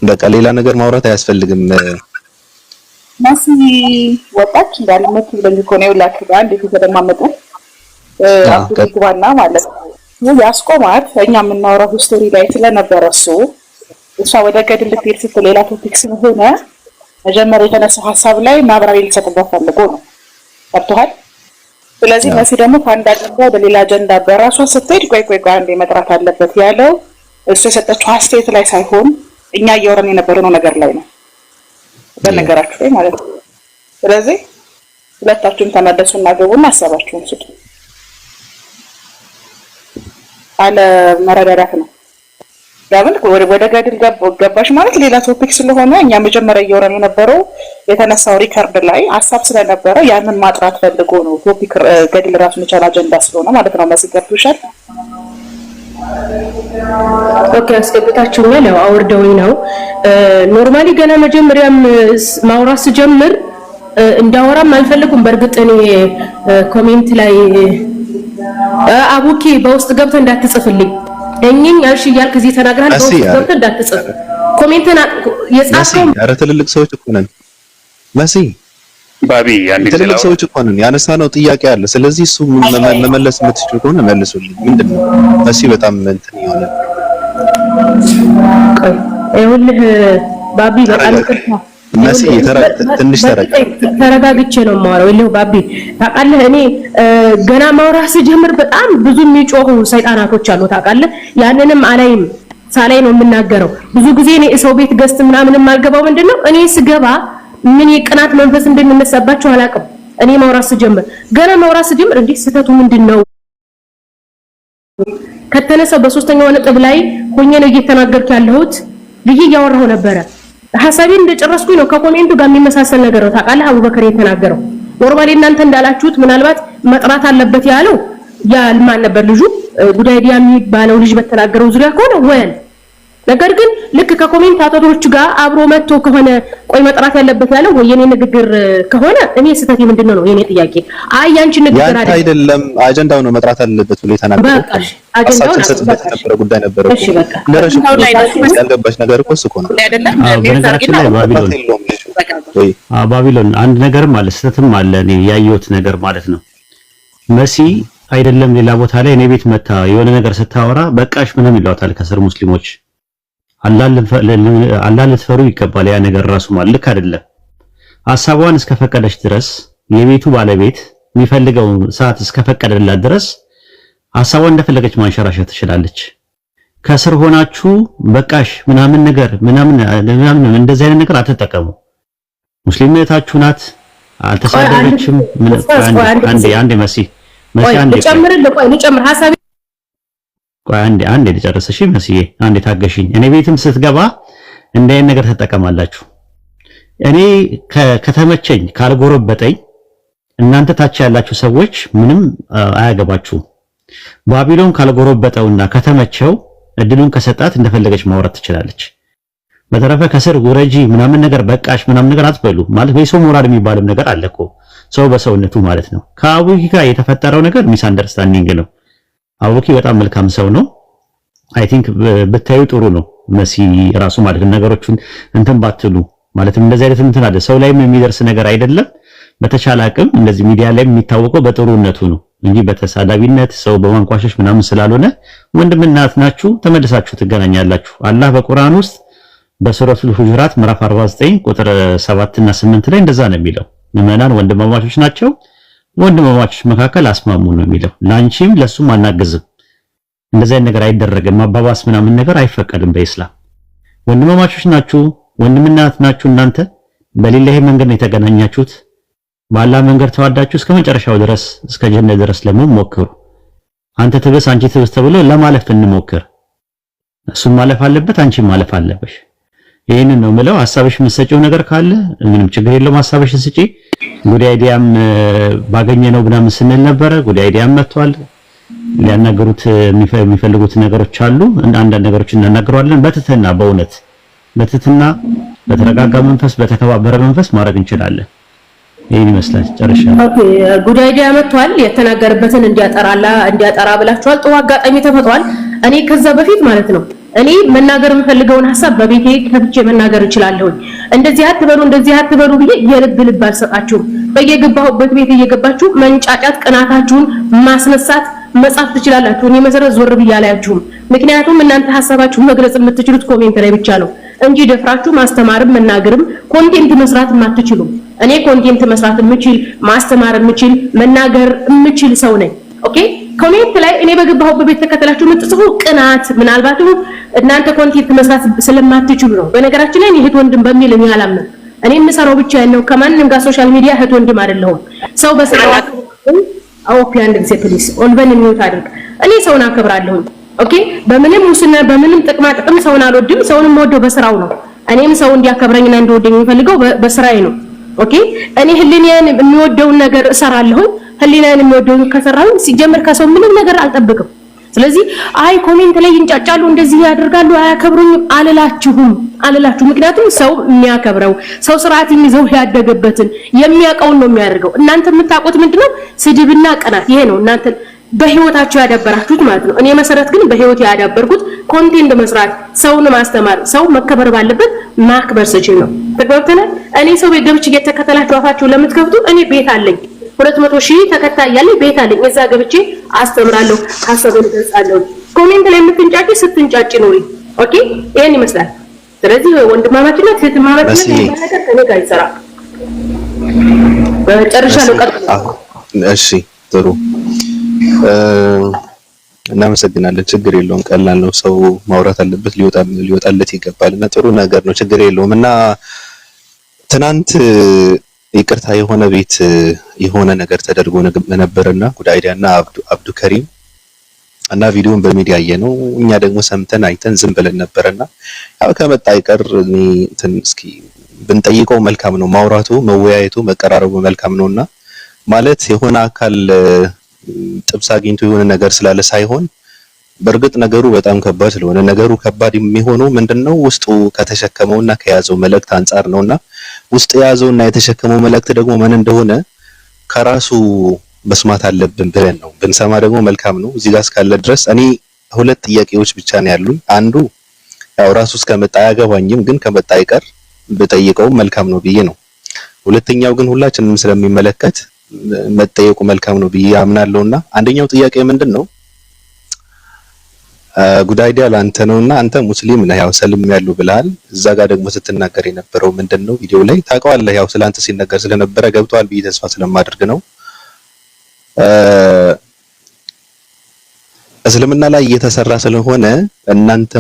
በቃ ሌላ ነገር ማውራት አያስፈልግም ማሲ ወጣች እንዳልመት ብለኝ እኮ ነው ላክጋ እንዴት ተደማመጡ አፍሪካና ማለት ነው ያስቆማት እኛ የምናወራው ስቶሪ ላይ ስለነበረ እሷ ወደ ገድል ልትሄድ ስትል ሌላ ቶፒክ ስለሆነ መጀመሪያ የተነሳው ሐሳብ ላይ ማብራሪያ ሊሰጥበት ፈልጎ ነው አጥቷል ስለዚህ መሲ ደግሞ ከአንድ አጀንዳ ወደ ሌላ አጀንዳ በራሷ ስትሄድ ቆይ አንዴ መጥራት አለበት ያለው እሱ የሰጠችው አስተያየት ላይ ሳይሆን እኛ እያወራን የነበረው ነገር ላይ ነው በነገራችሁ ላይ ማለት ነው ስለዚህ ሁለታችሁም ተመለሱና ገቡና ሐሳባችሁን ስጡ አለ መረዳዳት ነው ያምን ወደ ገድል ገባሽ ማለት ሌላ ቶፒክ ስለሆነ እኛ መጀመሪያ እያወራን የነበረው የተነሳው ሪከርድ ላይ ሐሳብ ስለነበረ ያንን ማጥራት ፈልጎ ነው ቶፒክ ገድል ራሱ መቻል አጀንዳ ስለሆነ ማለት ነው መስገርቱሻል ኦኬ አስገብታችሁኛል ያው አውርደውኝ ነው ኖርማሊ ገና መጀመሪያም ማውራት ስጀምር እንዳወራም አልፈልኩም በርግጥ እኔ ኮሜንት ላይ አቡኪ በውስጥ ገብተህ እንዳትጽፍልኝ እኚን ያልሽ ይያል ከዚህ ተናግራል በውስጥ ገብተህ እንዳትጽፍ ኮሜንትን የጻፈው ኧረ ትልልቅ ሰዎች እኮ ነን መሲ ባቢ አንዴ ትልልቅ ሰዎች እኮ ነን ያነሳነው ጥያቄ አለ ስለዚህ እሱ መመለስ የምትችሉ ከሆነ መልሱልኝ ምንድነው መሲ በጣም እንትን ይሆናል ይኸውልህ ባቢ በጣም መሲ ትንሽ ተረጋግቼ ነው የማወራው። ይኸው ባቢ ታውቃለህ፣ እኔ ገና ማውራት ስጀምር በጣም ብዙ የሚጮሁ ሰይጣናቶች አሉ ታውቃለህ። ያንንም አላይም ሳላይ ነው የምናገረው። ብዙ ጊዜ እኔ ሰው ቤት ገስት ምናምን የማልገባው ምንድነው እኔ ስገባ ምን የቅናት መንፈስ እንደሚነሳባቸው አላውቅም። እኔ ማውራት ስጀምር ገና ማውራት ስጀምር እንዴ ስህተቱ ምንድነው ከተነሳው በሶስተኛው ነጥብ ላይ ሆኜ ነው እየተናገርኩ ያለሁት ብዬ እያወራሁ ነበረ። ሐሳቤን እንደጨረስኩኝ ነው ከኮሜንቱ ጋር የሚመሳሰል ነገር ነው ታውቃለህ አቡበከር የተናገረው። ኖርማሊ እናንተ እንዳላችሁት ምናልባት መጥራት አለበት ያለው ያልማን ነበር ልጁ ጉዳይዲያ የሚባለው ልጅ በተናገረው ዙሪያ ከሆነ ወል ነገር ግን ልክ ከኮሜንታተሮች ጋር አብሮ መጥቶ ከሆነ ቆይ መጥራት ያለበት ያለው ወይ የኔ ንግግር ከሆነ እኔ ስህተቴ ምንድነው ነው የኔ ጥያቄ። አይ ያንቺ ንግግር አይደለም አጀንዳው ነው መጥራት አለበት ብሎ የተናገረው። በቃ አጀንዳው ነበር ጉዳይ ነበር እኮ ለረጅም ያልገባሽ ነገር እኮ እሱ ነው አይደለም። በነገራችን ላይ ባቢሎን አንድ ነገርም አለ ስህተትም አለ እኔ ያየሁት ነገር ማለት ነው። መሲ አይደለም ሌላ ቦታ ላይ እኔ ቤት መታ የሆነ ነገር ስታወራ በቃሽ ምንም ይሏታል ከስር ሙስሊሞች። አላህ ልትፈሩ ይገባል። ያ ነገር ራሱ ማለት አይደለም። ሐሳቧን እስከፈቀደች ድረስ የቤቱ ባለቤት የሚፈልገው ሰዓት እስከፈቀደላት ድረስ ሐሳቧን እንደፈለገች ማንሸራሸር ትችላለች። ከስር ሆናችሁ በቃሽ ምናምን ነገር ምናምን እንደዚህ አይነት ነገር አትጠቀሙ። ሙስሊም እህታችሁ ናት፣ አልተሳደበችም። አንዴ መሲ ልጨምር ሐሳቤ አንዴ ልጨርስ። እሺ መስዬ አንዴ ታገሽኝ። እኔ ቤትም ስትገባ እንደ አይነት ነገር ተጠቀማላችሁ። እኔ ከተመቸኝ ካልጎረበጠኝ እናንተ ታች ያላችሁ ሰዎች ምንም አያገባችሁም። ባቢሎን ካልጎረበጠውና ከተመቸው እድሉን ከሰጣት እንደፈለገች ማውራት ትችላለች። በተረፈ ከስር ውረጂ ምናምን ነገር በቃሽ ምናምን ነገር አትበሉ። ማለት በሰው ሞራል የሚባልም ነገር አለ እኮ ሰው በሰውነቱ ማለት ነው። ከአቡኪ ጋር የተፈጠረው ነገር ሚስ አንደርስታንዲንግ ነው። አቡኪ በጣም መልካም ሰው ነው። አይ ቲንክ ብታዩ ጥሩ ነው መሲ ራሱ ማለት ነገሮችን እንትን ባትሉ ማለትም እንደዚህ አይነት እንትን አለ ሰው ላይም የሚደርስ ነገር አይደለም። በተቻለ አቅም እንደዚህ ሚዲያ ላይ የሚታወቀው በጥሩነቱ ነው እንጂ በተሳዳቢነት ሰው በማንቋሸሽ ምናምን ስላልሆነ ወንድምና እናት ናችሁ ተመልሳችሁ ትገናኛላችሁ። አላህ በቁርአን ውስጥ በሱረቱል ሁጁራት ምዕራፍ 49 ቁጥር 7 እና 8 ላይ እንደዛ ነው የሚለው ምዕመናን ወንድማማቾች ናቸው፣ ወንድማማቾች መካከል አስማሙ ነው የሚለው። ላንቺም ለሱም አናግዝም። እንደዚህ አይነት ነገር አይደረግም። ማባባስ ምናምን ነገር አይፈቀድም በእስላም። ወንድማማቾች ናችሁ፣ ወንድምና እናት ናችሁ። እናንተ በሌላ መንገድ ነው የተገናኛችሁት። በአላህ መንገድ ተዋዳችሁ እስከ መጨረሻው ድረስ እስከ ጀነት ድረስ ለመሆን ሞክሩ። አንተ ትብስ አንቺ ትብስ ተብሎ ለማለፍ እንሞክር። እሱም ማለፍ አለበት፣ አንቺም ማለፍ አለበሽ። ይሄንን ነው ምለው። ሐሳብሽ የምትሰጪው ነገር ካለ ምንም ችግር የለውም፣ ሐሳብሽን ስጪ። ጉዳይ አይዲያም ባገኘነው ምናምን ስንል ነበረ። ጉዳይ አይዲያም መጥቷል። ሊያናገሩት የሚፈልጉት ነገሮች አሉ። አንዳንድ ነገሮች እናናገራለን። በትህትና በእውነት በትህትና በተረጋጋ መንፈስ በተከባበረ መንፈስ ማድረግ እንችላለን። ይሄን ይመስላል። ጨርሻለሁ። ኦኬ ጉዳይ አይዲያ መጥቷል። የተናገረበትን እንዲያጠራ ብላችኋል። ጥሩ አጋጣሚ ተፈጥሯል። እኔ ከዛ በፊት ማለት ነው እኔ መናገር የምፈልገውን ሐሳብ በቤቴ ከፍቼ መናገር እችላለሁ። እንደዚህ አትበሉ ብዬ የልብ አልሰጣችሁም። በየገባሁበት ቤት እየገባችሁ መንጫጫት፣ ቅናታችሁን ማስነሳት መጻፍ ትችላላችሁ። እኔ መሰረት ዞር ብዬ አላያችሁም። ምክንያቱም እናንተ ሐሳባችሁን መግለጽ የምትችሉት ኮሜንት ላይ ብቻ ነው እንጂ ደፍራችሁ ማስተማርም መናገርም ኮንቴንት መስራት አትችሉም። እኔ ኮንቴንት መስራት የምችል ማስተማር የምችል መናገር የምችል ሰው ነኝ። ኦኬ ኮሜንት ላይ እኔ በገባሁበት ቤት ተከተላችሁ የምትጽፉ ቅናት ምናልባትም እናንተ ኮንቴንት መስራት ስለማትችሉ ነው። በነገራችን ላይ እህት ወንድም በሚል እኔ አላምንም። እኔ የምሰራው ብቻ ነው ከማንንም ጋር ሶሻል ሚዲያ እህት ወንድም አይደለሁም። ሰው በስራው ኦኬ አንድ ጊዜ ፕሊስ ኦልበን ሚውት አድርግ። እኔ ሰውን አከብራለሁ። ኦኬ በምንም ሙስና በምንም ጥቅም ሰውን አልወድም። ሰውንም ወደው በስራው ነው። እኔም ሰው እንዲያከብረኝና እንዲወደኝ የሚፈልገው በስራዬ ነው። ኦኬ እኔ ህሊናዬን የሚወደውን ነገር እሰራለሁ። ህሊናዬን የሚወደውን ከሰራሁ ሲጀምር ከሰው ምንም ነገር አልጠብቅም። ስለዚህ አይ ኮሜንት ላይ ይንጫጫሉ እንደዚህ ያደርጋሉ አያከብሩኝም አልላችሁም። ምክንያቱም ሰው የሚያከብረው ሰው ስርዓት የሚይዘው ያደገበትን የሚያውቀውን ነው የሚያደርገው። እናንተ የምታውቁት ምንድነው ስድብና ቅናት። ይሄ ነው እናንተ በህይወታችሁ ያዳበራችሁት ማለት ነው። እኔ መሰረት ግን በህይወት ያዳበርኩት ኮንቴንት መስራት፣ ሰውን ማስተማር፣ ሰው መከበር ባለበት ማክበር ስችል ነው። ተግባብተናል። እኔ ሰው ቤት ገብቼ እየተከተላችሁ አፋችሁ ለምትከፍቱ እኔ ቤት አለኝ 200,000 ተከታይ ያለኝ ቤት አለኝ። እዛ ገብቼ አስተምራለሁ፣ ሐሳቤን እገልጻለሁ። ኮሜንት ላይ የምትንጫጭ ስትንጫጭ ነው። ኦኬ ይሄን ይመስላል። ስለዚህ ወንድማማችነት ሴትማማችነት ነገር ከኔ ጋር ይሰራ በጨርሻ ነው ቀጥታ። እሺ ጥሩ እናመሰግናለን። ችግር የለውም፣ ቀላል ነው። ሰው ማውራት አለበት ሊወጣለት ይገባልና ጥሩ ነገር ነው። ችግር የለውም። እና ትናንት ይቅርታ የሆነ ቤት የሆነ ነገር ተደርጎ ነበርና ጉድ አይዲያና አብዱ ከሪም እና ቪዲዮን በሚዲያ ያየነው እኛ ደግሞ ሰምተን አይተን ዝም ብለን ነበርና ያው ከመጣ አይቀር እኔ እንትን እስኪ ብንጠይቀው መልካም ነው። ማውራቱ መወያየቱ መቀራረቡ መልካም ነውና ማለት የሆነ አካል ጥብስ አግኝቶ የሆነ ነገር ስላለ ሳይሆን በእርግጥ ነገሩ በጣም ከባድ ስለሆነ ነገሩ ከባድ የሚሆነው ምንድነው ውስጡ ከተሸከመውና ከያዘው መልእክት አንፃር ነውና ውስጥ የያዘውና የተሸከመው መልእክት ደግሞ ምን እንደሆነ ከራሱ መስማት አለብን ብለን ነው። ብንሰማ ደግሞ መልካም ነው። እዚህ ጋር እስካለ ድረስ እኔ ሁለት ጥያቄዎች ብቻ ነው ያሉኝ። አንዱ ያው ራሱ እስከመጣ አያገባኝም፣ ግን ከመጣ አይቀር ብጠይቀው መልካም ነው ብዬ ነው። ሁለተኛው ግን ሁላችንም ስለሚመለከት መጠየቁ መልካም ነው ብዬ አምናለሁና አንደኛው ጥያቄ ምንድነው ጉድ አይዲያ ላንተ ነውና አንተ ሙስሊም ነህ፣ ያው ሰልም ያለው ብለሃል። እዛ ጋር ደግሞ ስትናገር የነበረው ምንድነው ቪዲዮ ላይ ታውቀዋለህ፣ ያው ስላንተ ሲነገር ስለነበረ ገብቷል ብዬ ተስፋ ስለማደርግ ነው። እስልምና ላይ እየተሰራ ስለሆነ እናንተ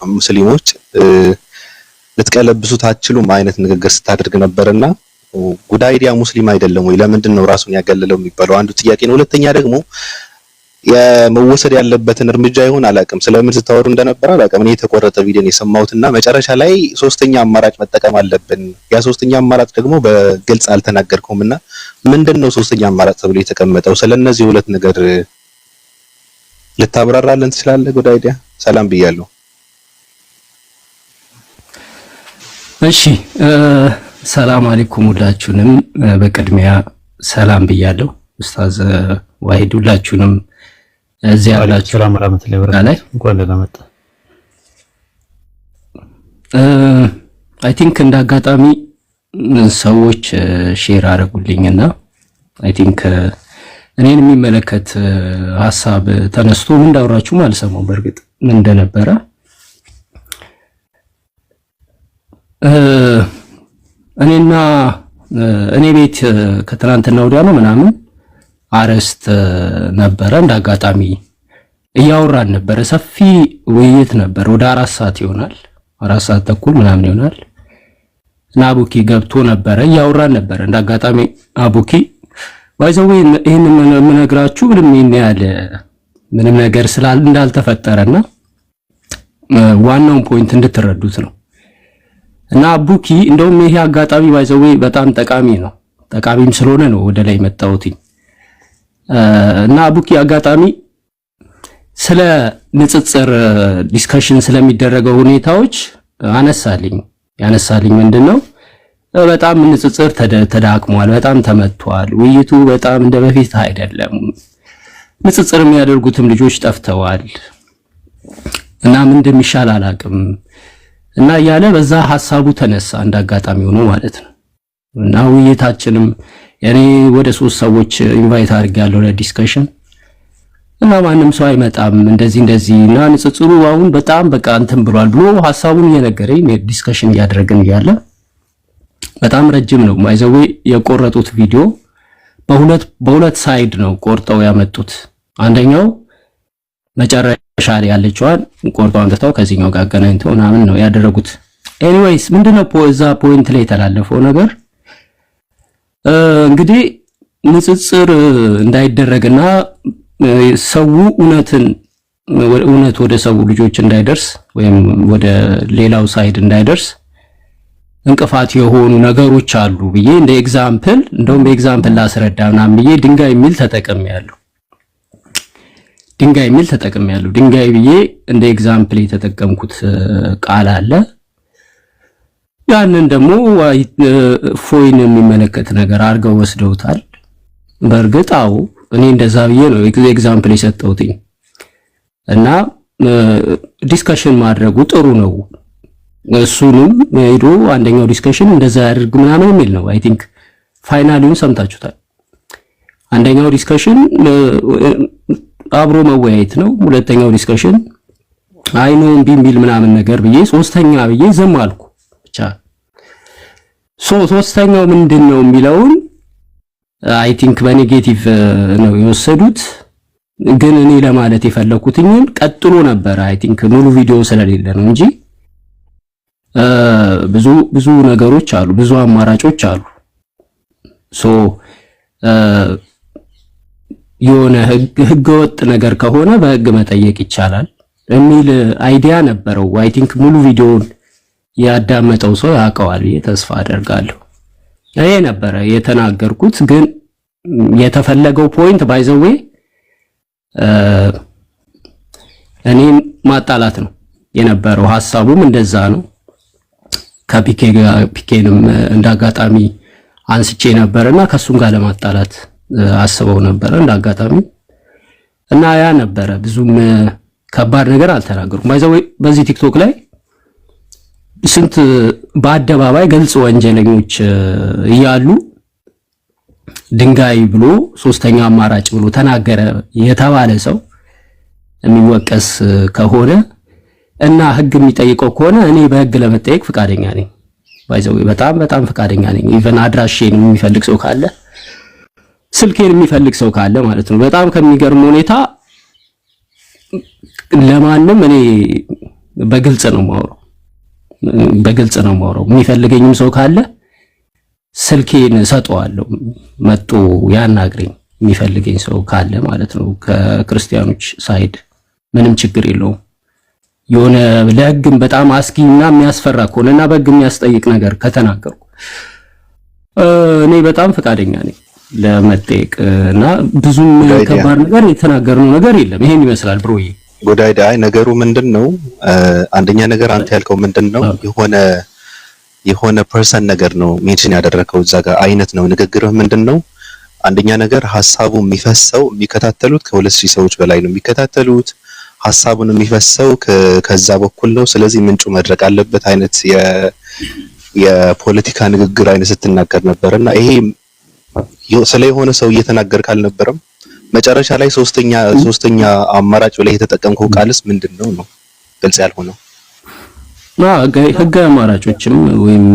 ሙስሊሞች ልትቀለብሱት አትችሉም አይነት ንግግር ስታደርግ ነበርና ጉድ አይዲያ ሙስሊም አይደለም ወይ? ለምንድን ነው ራሱን ያገለለው የሚባለው አንዱ ጥያቄ ነው። ሁለተኛ ደግሞ የመወሰድ ያለበትን እርምጃ ይሆን አላውቅም፣ ስለምን ስታወሩ እንደነበረ አላውቅም። እኔ የተቆረጠ ቪዲዮ ነው የሰማሁትና መጨረሻ ላይ ሶስተኛ አማራጭ መጠቀም አለብን። ያ ሶስተኛ አማራጭ ደግሞ በግልጽ አልተናገርከውምና ምንድነው ሶስተኛ አማራጭ ተብሎ የተቀመጠው? ስለነዚህ ሁለት ነገር ልታብራራልን ትችላለህ? ጉድ አይዲያ ሰላም ብያለሁ። እሺ ሰላም አለይኩም ሁላችሁንም በቅድሚያ ሰላም ብያለሁ። ኡስታዝ ዋሂድ ሁላችሁንም እዚህ ያላችሁ ሰላም አለይኩም ወራህመቱላሂ እንኳን ደህና መጣ። አይ ቲንክ እንደ አጋጣሚ ሰዎች ሼር አደረጉልኝና አይ ቲንክ እኔን የሚመለከት ሐሳብ ተነስቶ ምን እንዳወራችሁም አልሰማሁም። በእርግጥ ምን እንደነበረ እኔ ቤት ከትናንትና ወዲያ ነው ምናምን አረስት ነበረ። እንደ አጋጣሚ እያወራን ነበረ፣ ሰፊ ውይይት ነበር። ወደ 4 ሰዓት ይሆናል፣ 4 ሰዓት ተኩል ምናምን ይሆናል። እና አቡኪ ገብቶ ነበረ፣ እያወራን ነበረ። እንደ አጋጣሚ አቡኪ ባይዘው ይሄን የምነግራችሁ ምንም ነገር እንዳልተፈጠረና ዋናውን ፖይንት እንድትረዱት ነው። እና አቡኪ እንደውም ይሄ አጋጣሚ ባይዘው በጣም ጠቃሚ ነው፣ ጠቃሚም ስለሆነ ነው ወደ ላይ መጣሁት። እና አቡኪ አጋጣሚ ስለ ንጽጽር ዲስከሽን ስለሚደረገው ሁኔታዎች ያነሳልኝ ምንድነው በጣም ንጽጽር ተዳክሟል፣ በጣም ተመቷል፣ ውይይቱ በጣም እንደበፊት አይደለም፣ ንጽጽር የሚያደርጉትም ልጆች ጠፍተዋል እና ምን እንደሚሻል አላቅም እና ያለ በዛ ሐሳቡ ተነሳ እንዳጋጣሚ ሆኖ ማለት ነው። እና ውይይታችንም እኔ ወደ 3 ሰዎች ኢንቫይት አድርጌያለሁ ለዲስከሽን እና ማንም ሰው አይመጣም እንደዚህ እና ንጽጽሩ አሁን በጣም በቃ እንትን ብሏል ብሎ ሐሳቡን እየነገረኝ ዲስከሽን እያደረግን እያለ በጣም ረጅም ነው ማይዘዌ የቆረጡት ቪዲዮ በሁለት ሳይድ ነው ቆርጠው ያመጡት። አንደኛው መጨረሻ ላይ ያለችዋን ቆርጠው አንተታው ከዚህኛው ጋር አገናኝተው ምናምን ነው ያደረጉት። ኤኒዌይስ ምንድነው እዛ ፖይንት ላይ የተላለፈው ነገር እንግዲህ ንጽጽር እንዳይደረግና ሰው እውነት ወደ ሰው ልጆች እንዳይደርስ ወይም ወደ ሌላው ሳይድ እንዳይደርስ እንቅፋት የሆኑ ነገሮች አሉ ብዬ እንደ ኤግዛምፕል እንደውም በኤግዛምፕል ላስረዳ ምናምን ብዬ ድንጋይ የሚል ተጠቅሜያለሁ። ድንጋይ ብዬ እንደ ኤግዛምፕል የተጠቀምኩት ቃል አለ። ያንን ደግሞ ፎይን የሚመለከት ነገር አድርገው ወስደውታል። በእርግጥ አዎ እኔ እንደዛ ብዬ ነው ኤግዛምፕል የሰጠሁት እና ዲስከሽን ማድረጉ ጥሩ ነው። እሱንም ሄዶ አንደኛው ዲስከሽን እንደዛ ያድርግ ምናምን የሚል ነው። አይ ቲንክ ፋይናሊውን ሰምታችሁታል። አንደኛው ዲስከሽን አብሮ መወያየት ነው። ሁለተኛው ዲስከሽን አይኖ እምቢ የሚል ምናምን ነገር ብዬ ሶስተኛ ብዬ ዝም አልኩ። ብቻ ሶስተኛው ምንድነው የሚለውን አይ ቲንክ በኔጌቲቭ ነው የወሰዱት። ግን እኔ ለማለት የፈለኩትኝን ቀጥሎ ነበር። አይ ቲንክ ሙሉ ቪዲዮ ስለሌለ ነው እንጂ ብዙ ነገሮች አሉ፣ ብዙ አማራጮች አሉ። የሆነ ህገወጥ ነገር ከሆነ በህግ መጠየቅ ይቻላል የሚል አይዲያ ነበረው። አይ ቲንክ ሙሉ ቪዲዮውን ያዳመጠው ሰው ያውቀዋል ብዬ ተስፋ አደርጋለሁ። ይሄ ነበረ የተናገርኩት። ግን የተፈለገው ፖይንት ባይ ዘ ዌይ እኔም ማጣላት ነው የነበረው። ሐሳቡም እንደዛ ነው። ከፒኬንም እንዳጋጣሚ አንስቼ ነበርና ከሱም ጋር ለማጣላት አስበው ነበር እንዳጋጣሚ እና ያ ነበረ። ብዙም ከባድ ነገር አልተናገርኩም። ባይ ዘ ዌይ በዚህ ቲክቶክ ላይ ስንት በአደባባይ ግልጽ ወንጀለኞች እያሉ ድንጋይ ብሎ ሶስተኛ አማራጭ ብሎ ተናገረ የተባለ ሰው የሚወቀስ ከሆነ እና ህግ የሚጠይቀው ከሆነ እኔ በህግ ለመጠየቅ ፍቃደኛ ነኝ። ባይ ዘ ዌይ በጣም ፍቃደኛ ነኝ። ኢቨን አድራሼን የሚፈልግ ሰው ካለ ስልኬን የሚፈልግ ሰው ካለ ማለት ነው። በጣም ከሚገርም ሁኔታ ለማንም እኔ በግልጽ ነው የማወራው። የሚፈልገኝም ሰው ካለ ስልኬን ሰጠዋለሁ፣ መጥቶ ያናግረኝ የሚፈልገኝ ሰው ካለ ማለት ነው። ከክርስቲያኖች ሳይድ ምንም ችግር የለውም። የሆነ ለህግም በጣም አስጊና የሚያስፈራ ከሆነና በህግ የሚያስጠይቅ ነገር ከተናገርኩ እኔ በጣም ፈቃደኛ ነኝ ለመጠየቅ እና ብዙም ከባድ ነገር የተናገርነው ነገር የለም። ይሄን ይመስላል ብሮዬ። ጎዳይዳ ነገሩ ምንድነው? አንደኛ ነገር አንተ ያልከው ምንድነው? የሆነ ፐርሰን ነገር ነው ሜንሽን ያደረከው እዛ ጋር አይነት ነው ንግግርህ ምንድነው? አንደኛ ነገር ሐሳቡ የሚፈሰው የሚከታተሉት ከ2000 ሰዎች በላይ ነው የሚከታተሉት። ሐሳቡን የሚፈሰው ከዛ በኩል ነው። ስለዚህ ምንጩ መድረቅ አለበት አይነት የፖለቲካ ንግግር አይነት ስትናገር ነበርና ይሄ ስለ የሆነ ሰው እየተናገርክ አልነበረም። መጨረሻ ላይ ሶስተኛ አማራጭ ላይ የተጠቀምከው ቃልስ ምንድነው ነው ግልጽ ያልሆነው? ህግ አማራጮችም ወይም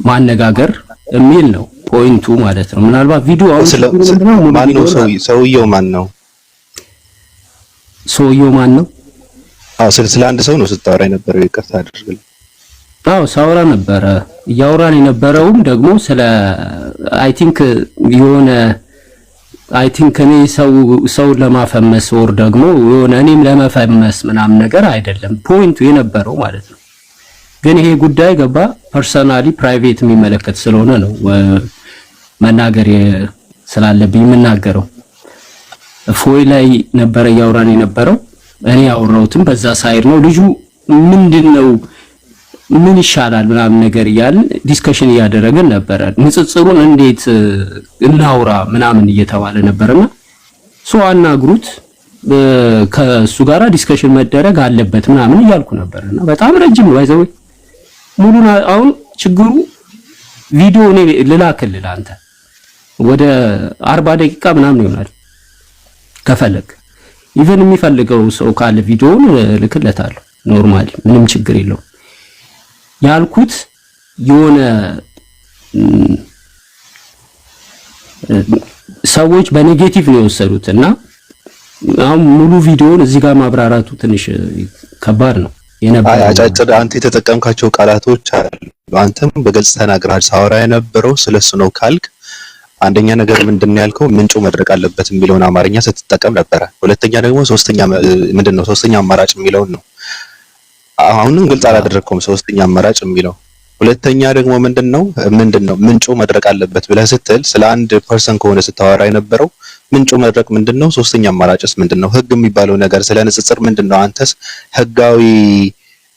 ማነጋገር የሚል ነው ፖይንቱ ማለት ነው። ምናልባት ቪዲዮ አሁን ማን ነው ሰውየው ማን ነው? ሰውየው ማን ነው? ስለ አንድ ሰው ነው ስታወራ የነበረው። ይቅርታ አድርግልኝ። ሳወራ ነበረ። እያወራን የነበረውም ደግሞ ስለ አይ ቲንክ እኔ ሰው ለማፈመስ ወር ደግሞ የሆነ እኔም ለመፈመስ ምናምን ነገር አይደለም ፖይንቱ የነበረው ማለት ነው። ግን ይሄ ጉዳይ ገባ ፐርሰናሊ ፕራይቬት የሚመለከት ስለሆነ ነው መናገር ስላለብኝ የምናገረው። ፎይ ላይ ነበረ እያወራን የነበረው። እኔ ያወራሁትም በዛ ሳይድ ነው። ልጁ ምንድነው ምን ይሻላል ምናምን ነገር እያልን ዲስከሽን እያደረግን ነበረ። ንጽጽሩን እንዴት እናውራ ምናምን እየተባለ ነበርና አናግሩት ከሱ ጋራ ዲስከሽን መደረግ አለበት ምናምን እያልኩ ነበርና በጣም ረጅም ነው ባይዘው ሙሉና አሁን ችግሩ ቪዲዮ እኔ ልላክልህ አንተ ወደ 40 ደቂቃ ምናምን ይሆናል ከፈለክ ኢቨን የሚፈልገው ሰው ካለ ቪዲዮውን ልክለታለሁ። ኖርማሊ ምንም ችግር የለውም። ያልኩት የሆነ ሰዎች በኔጌቲቭ ነው የወሰዱትና አሁን ሙሉ ቪዲዮውን እዚህ ጋር ማብራራቱ ትንሽ ከባድ ነው የነበረው። አጫጭር አንተ የተጠቀምካቸው ቃላቶች አሉ። አንተም በግልጽ ተናግረሃል። ሳወራ የነበረው ስለሱ ነው ካልክ አንደኛ ነገር ምንድነው ያልከው ምንጩ መድረቅ አለበት የሚለውን አማርኛ ስትጠቀም ነበረ። ሁለተኛ ደግሞ ሶስተኛ አማራጭ የሚለውን ነው። አሁንም ግልጽ አላደረኩም ሶስተኛ አማራጭ የሚለው። ሁለተኛ ደግሞ ምንድነው ምንጩ መድረቅ አለበት ብለህ ስትል ስለ አንድ ፐርሰን ከሆነ ስታወራ የነበረው ምንጩ መድረቅ ምንድነው? ሶስተኛ አማራጭስ ምንድነው? ህግ የሚባለው ነገር ስለ ንጽጽር ምንድነው? አንተስ ህጋዊ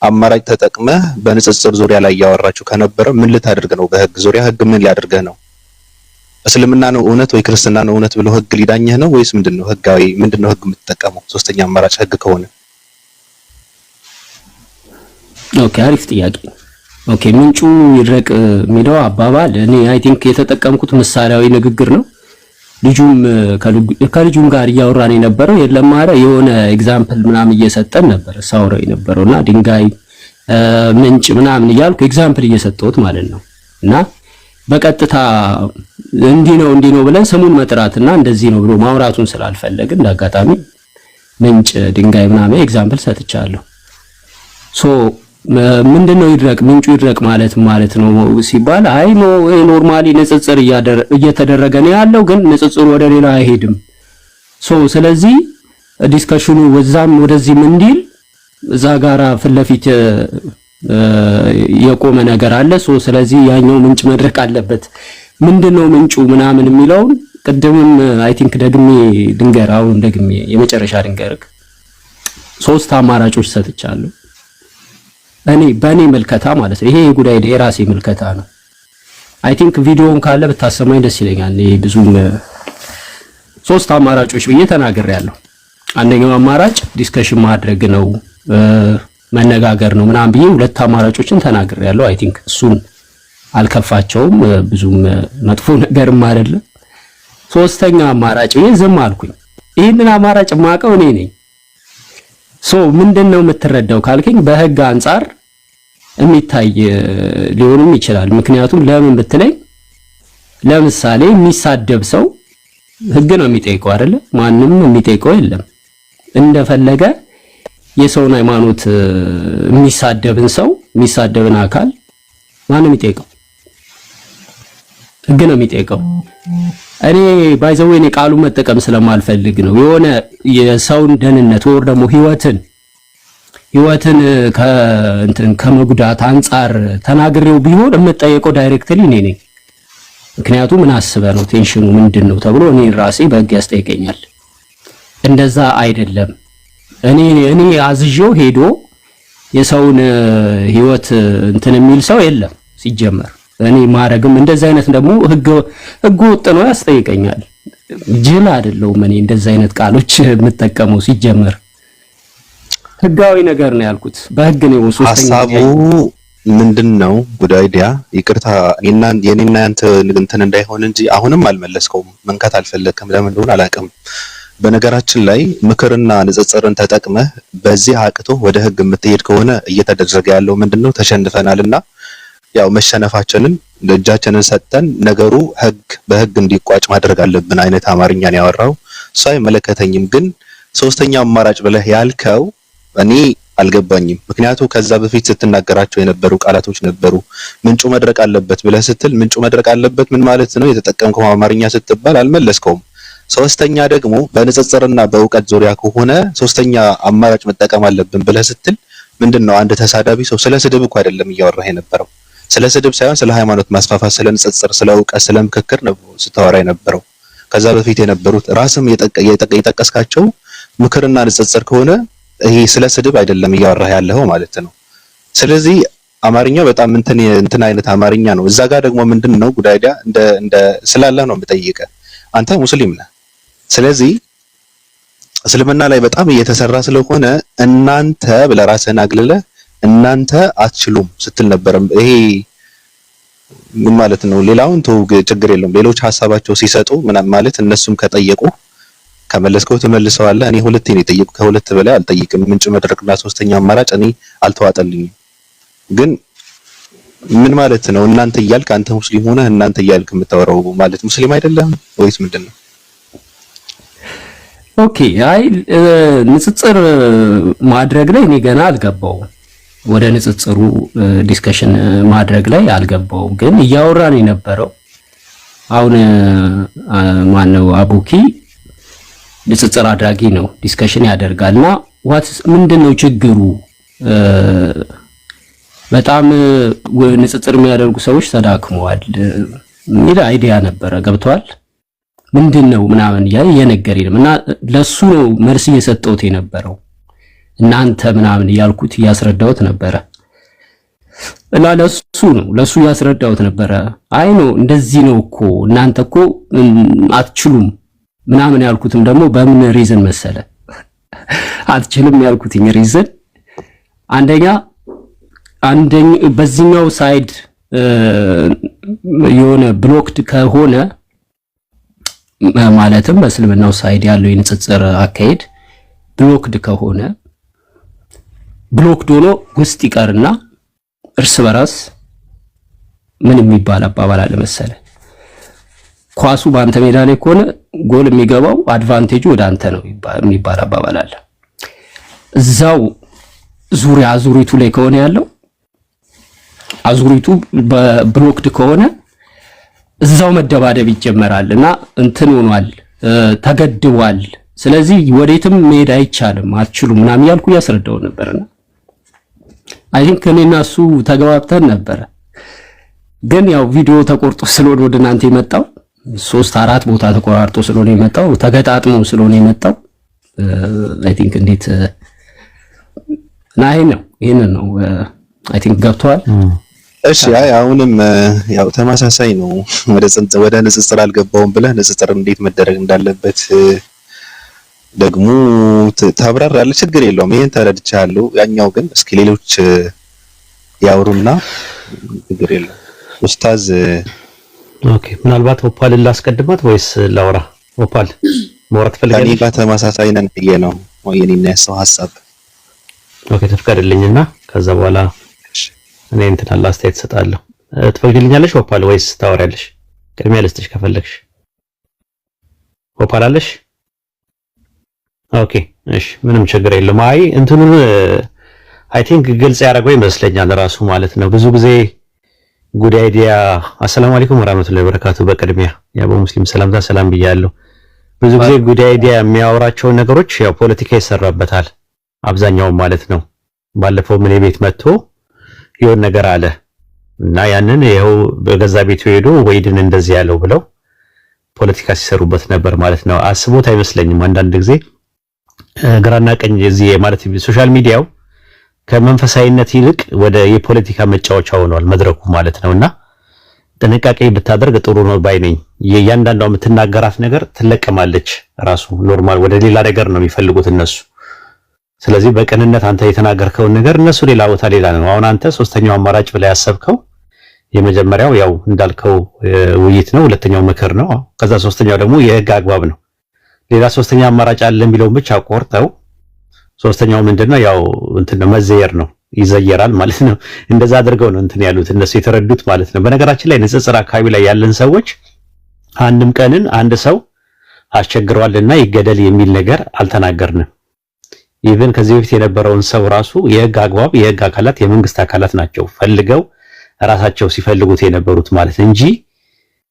አማራጭ ተጠቅመህ በንጽጽር ዙሪያ ላይ ያወራችሁ ከነበረ ምን ልታደርግ ነው? በህግ ዙሪያ ህግ ምን ሊያደርግህ ነው? እስልምና ነው እውነት ወይ ክርስትና ነው እውነት ብሎ ህግ ሊዳኝህ ነው ወይስ ምንድነው? ምንድነው ህግ የምትጠቀመው? ሶስተኛ አማራጭ ህግ ከሆነ ኦኬ፣ አሪፍ ጥያቄ። ኦኬ፣ ምንጩ ይድረቅ የሚለው አባባል እኔ አይ ቲንክ የተጠቀምኩት ምሳሌያዊ ንግግር ነው። ከልጁም ጋር እያወራን የነበረው የለም ማረ የሆነ ኤግዛምፕል ምናምን እየሰጠን ነበር ሳውረው የነበረውና ድንጋይ ምንጭ ምናምን እያልኩ ኤግዛምፕል እየሰጠሁት ማለት ነው። እና በቀጥታ እንዲህ ነው ብለን ስሙን መጥራትና እንደዚህ ነው ብሎ ማውራቱን ስላልፈለግን እንዳጋጣሚ ምንጭ ድንጋይ ምናምን ኤግዛምፕል ሰጥቻለሁ። ሶ ምንድነው ይድረቅ ምንጩ ይድረቅ ማለት ነው ሲባል አይ ኖርማሊ ንጽጽር እየተደረገ ነው ያለው፣ ግን ንጽጽሩ ወደ ሌላ አይሄድም። ሶ ስለዚህ ዲስከሽኑ ወዛም ወደዚህም እንዲል እዛ ጋራ ፍለፊት የቆመ ነገር አለ። ሶ ስለዚህ ያኛው ምንጭ መድረቅ አለበት። ምንድነው ምንጩ ምናምን የሚለውን ቅድምም አይ ቲንክ ደግሜ የመጨረሻ ድንገርክ 3 አማራጮች ሰጥቻለሁ። በእኔ መልከታ ማለት ነው። ይሄ የጉዳይ የራሴ መልከታ ነው። አይ ቲንክ ቪዲዮውን ካለ ብታሰማኝ ደስ ይለኛል። ይሄ ብዙም 3 አማራጮች ብዬ ተናግሬያለሁ። አንደኛው አማራጭ ዲስከሽን ማድረግ ነው መነጋገር ነው ምናምን ብዬ 2 አማራጮችን ተናግሬያለሁ። አይ ቲንክ እሱን አልከፋቸውም፣ ብዙም መጥፎ ነገርም አይደለም። 3ኛ አማራጭ ብዬ ዝም አልኩኝ። ይሄንን አማራጭ ማቀው እኔ ነኝ። ሶ ምንድነው የምትረዳው ካልከኝ በህግ አንፃር የሚታይ ሊሆንም ይችላል። ምክንያቱም ለምን ብትለኝ ለምሳሌ የሚሳደብ ሰው ህግ ነው የሚጠይቀው አይደለ? ማንም የሚጠይቀው የለም። እንደፈለገ የሰውን ሃይማኖት የሚሳደብን አካል ማንም የሚጠይቀው ህግ ነው የሚጠይቀው። እኔ ባይዘው እኔ ቃሉ መጠቀም ስለማልፈልግ ነው። የሆነ የሰውን ደህንነት ወር ደግሞ ህይወትን ከመጉዳት አንፃር ተናግሬው ቢሆን የምጠየቀው ዳይሬክትሊ እኔ ነኝ። ምክንያቱም ምን አስበህ ነው ቴንሽኑ ምንድነው ተብሎ እኔ ራሴ በህግ ያስጠይቀኛል። እንደዛ አይደለም። እኔ አዝዤው ሄዶ የሰውን ህይወት የሚል ሰው የለም ሲጀመር። እኔ ማረግም እንደዛ አይነት ደግሞ ህግ ወጥ ነው ያስጠይቀኛል። ጅል አይደለሁም እኔ እንደዛ አይነት ቃሎች የምጠቀመው ሲጀመር ህጋዊ ነገር ነው ያልኩት። በህግ ነው። ሐሳቡ ምንድነው? ጉድ አይዲያ ይቅርታ የኔና ያንተ እንትን እንዳይሆን እንጂ አሁንም አልመለስከውም። መንካት አልፈለክም። ለምን እንደሆነ አላውቅም። በነገራችን ላይ ምክርና ንጽጽርን ተጠቅመህ በዚህ አቅቶ ወደ ህግ የምትሄድ ከሆነ እየተደረገ ያለው ምንድነው? ተሸንፈናልና ያው መሸነፋችንን እጃችንን ሰጠን ነገሩ በህግ እንዲቋጭ ማድረግ አለብን አይነት አማርኛን ያወራው እሱ አይመለከተኝም። ግን 3ኛ አማራጭ ብለህ ያልከው እኔ አልገባኝም። ምክንያቱም ከዛ በፊት ስትናገራቸው የነበሩ ቃላቶች ነበሩ። ምንጩ መድረቅ አለበት ብለህ ስትል ምንጩ መድረቅ አለበት ምን ማለት ነው የተጠቀምከው አማርኛ ስትባል አልመለስከውም። 3ኛ ደግሞ በንጽጽርና በእውቀት ዙሪያ ከሆነ 3ኛ አማራጭ መጠቀም አለብን ብለህ ስትል ምንድነው? አንድ ተሳዳቢ ሰው ስለ ስድብ እኮ አይደለም እያወራህ የነበረው። ስለ ስድብ ሳይሆን ስለ ሃይማኖት ማስፋፋት፣ ስለ ንጽጽር፣ ስለ እውቀት፣ ስለ ምክክር ነው ስታወራ የነበረው። ከዛ በፊት የነበሩት ራስም የጠቀስካቸው ምክርና ንጽጽር ከሆነ ይሄ ስለ ስድብ አይደለም እያወራህ ያለው ማለት ነው። ስለዚህ አማርኛው በጣም እንትን አይነት አማርኛ ነው። እዛ ጋር ደግሞ ምንድነው ጉዳይዳ እንደ ስላለህ ነው የምጠይቀህ። አንተ ሙስሊም ነህ። ስለዚህ እስልምና ላይ በጣም እየተሰራ ስለሆነ እናንተ ብለህ ራስህን አግልለህ እናንተ አትችሉም ስትል ነበር። ይሄ ምን ማለት ነው? ሌላውን ተው ችግር የለውም። ሌሎች ሐሳባቸው ሲሰጡ ማለት እነሱም ከጠየቁ ከመለስከው ተመልሰዋለህ። እኔ 2 ነው የጠየቁ፣ ከ2 በላይ አልጠይቅም። ምንጭ መድረቅና 3ኛ አማራጭ እኔ አልተዋጠልኝም። ግን ምን ማለት ነው? እናንተ እያልክ አንተ ሙስሊም ሆነህ እናንተ እያልክ የምታወራው ማለት ሙስሊም አይደለም ወይስ ምንድነው? ኦኬ አይ ንጽጽር ማድረግ ላይ እኔ ገና አልገባውም። ወደ ንጽጽሩ ዲስከሽን ማድረግ ላይ አልገባውም። ግን እያወራን የነበረው አሁን ማነው አቡኪ ንጽጽር አድራጊ ነው፣ ዲስከሽን ያደርጋልና ምንድነው ችግሩ? በጣም ንጽጽር የሚያደርጉ ሰዎች ተዳክመዋል የሚል አይዲያ ነበረ። ገብቷል? ምንድነው ምናምን የነገረኝ እና ለሱ ነው መልስ እየሰጠሁት የነበረው። እናንተ ምናምን እያልኩት እያስረዳሁት ነበረ እና ለሱ እያስረዳሁት ነበረ። አይ ነው እንደዚህ ነው እኮ እናንተ እኮ አትችሉም ምናምን ያልኩትም ደግሞ በምን ሪዝን መሰለ? አትችልም ያልኩትኝ ሪዝን አንደኛ በዚህኛው ሳይድ የሆነ ብሎክድ ከሆነ ማለትም በእስልምናው ሳይድ ያለው የንጽጽር አካሄድ ብሎክድ ከሆነ ብሎክድ ሆኖ ውስጥ ይቀርና እርስ በራስ ምን የሚባል አባባል አለ መሰለ፣ ኳሱ በአንተ ሜዳ ላይ ከሆነ ጎል የሚገባው አድቫንቴጁ ወደ አንተ ነው የሚባል አባባል አለ። እዛው ዙሪያ አዙሪቱ ላይ ከሆነ ያለው አዙሪቱ በብሎክድ ከሆነ እዛው መደባደብ ይጀመራል እና እንትን ሆኗል፣ ተገድቧል። ስለዚህ ወዴትም መሄድ አይቻልም፣ አትችሉም ምናምን ያልኩ ያስረዳው ነበርና አይ ቲንክ እኔና እሱ ተግባብተን ነበር። ግን ያው ቪዲዮ ተቆርጦ ስለሆነ ወደ እናንተ የመጣው 3-4 ቦታ ተቆራርጦ ስለሆነ የመጣው ተገጣጥሞ ስለሆነ የመጣው አይ ቲንክ እንዴት ይሄንን ነው አይ ቲንክ ገብቷል። እሺ አሁንም ያው ተመሳሳይ ነው። ወደ ንጽጽር አልገባውም ብለህ ንጽጽር እንዴት መደረግ እንዳለበት ደግሞ ታብራራለህ። ችግር የለውም፣ ይሄን ተረድቻለሁ። ያኛው ግን እስኪ ሌሎች ያወሩና ችግር የለውም። ኡስታዝ ኦኬ፣ ምናልባት ኦፓልን ላስቀድማት ወይስ ላውራ? ኦፓል ማውራት ፈልጋለሁ። እኔ ጋር ተመሳሳይ ነን ብዬ ነው የኔና የሰው ሐሳብ። ኦኬ ተፍቀድልኝና ከዛ በኋላ እኔ እንትን አለ አስተያየት እሰጣለሁ። ትፈቅድልኛለሽ ኦፓል ወይስ ታወሪያለሽ? ቅድሚያ ልስጥሽ ከፈለግሽ። ኦፓል አለሽ? ኦኬ እሺ፣ ምንም ችግር የለም። አይ እንትኑን አይ ቲንክ ግልጽ ያደረገው ይመስለኛል ራሱ ማለት ነው። ብዙ ጊዜ ጉድ አይዲያ አሰላሙ አለይኩም ወራህመቱላሂ ወበረካቱ። በቅድሚያ ያው በሙስሊም ሰላምታ ሰላም ብያለሁ። ብዙ ጊዜ ጉድ አይዲያ የሚያወራቸው ነገሮች ያው ፖለቲካ ይሰራበታል አብዛኛው ማለት ነው። ባለፈው ምን ቤት መጥቶ የሆነ ነገር አለ እና ያንን ይኸው በገዛ ቤቱ ሄዶ ወይድን እንደዚህ ያለው ብለው ፖለቲካ ሲሰሩበት ነበር ማለት ነው። አስቦት አይመስለኝም አንዳንድ ጊዜ ግራና ቀኝ እዚህ ማለት ሶሻል ሚዲያው ከመንፈሳዊነት ይልቅ ወደ የፖለቲካ መጫወቻ ሆኗል መድረኩ ማለት ነውና ጥንቃቄ ብታደርግ ጥሩ ነው ባይ ነኝ። የእያንዳንዷ የምትናገራት ነገር ትለቀማለች ራሱ ኖርማል ወደ ሌላ ነገር ነው የሚፈልጉት እነሱ። ስለዚህ በቅንነት አንተ የተናገርከውን ነገር እነሱ ሌላ ቦታ ሌላ ነው። አሁን አንተ ሶስተኛው አማራጭ ብላ ያሰብከው የመጀመሪያው ያው እንዳልከው ውይይት ነው፣ ሁለተኛው ምክር ነው፣ ከዛ ሶስተኛው ደግሞ የህግ አግባብ ነው። ሌላ ሶስተኛ አማራጭ አለ የሚለውን ብቻ ቆርጠው ሶስተኛው ምንድነው ያው እንትን ነው መዘየር ነው፣ ይዘየራል ማለት ነው። እንደዛ አድርገው ነው እንትን ያሉት እነሱ የተረዱት ማለት ነው። በነገራችን ላይ ንጽጽር አካባቢ ላይ ያለን ሰዎች አንድም ቀንን አንድ ሰው አስቸግሯልና ይገደል የሚል ነገር አልተናገርንም። ኢቭን ከዚህ በፊት የነበረውን ሰው ራሱ የህግ አግባብ የህግ አካላት የመንግስት አካላት ናቸው ፈልገው ራሳቸው ሲፈልጉት የነበሩት ማለት እንጂ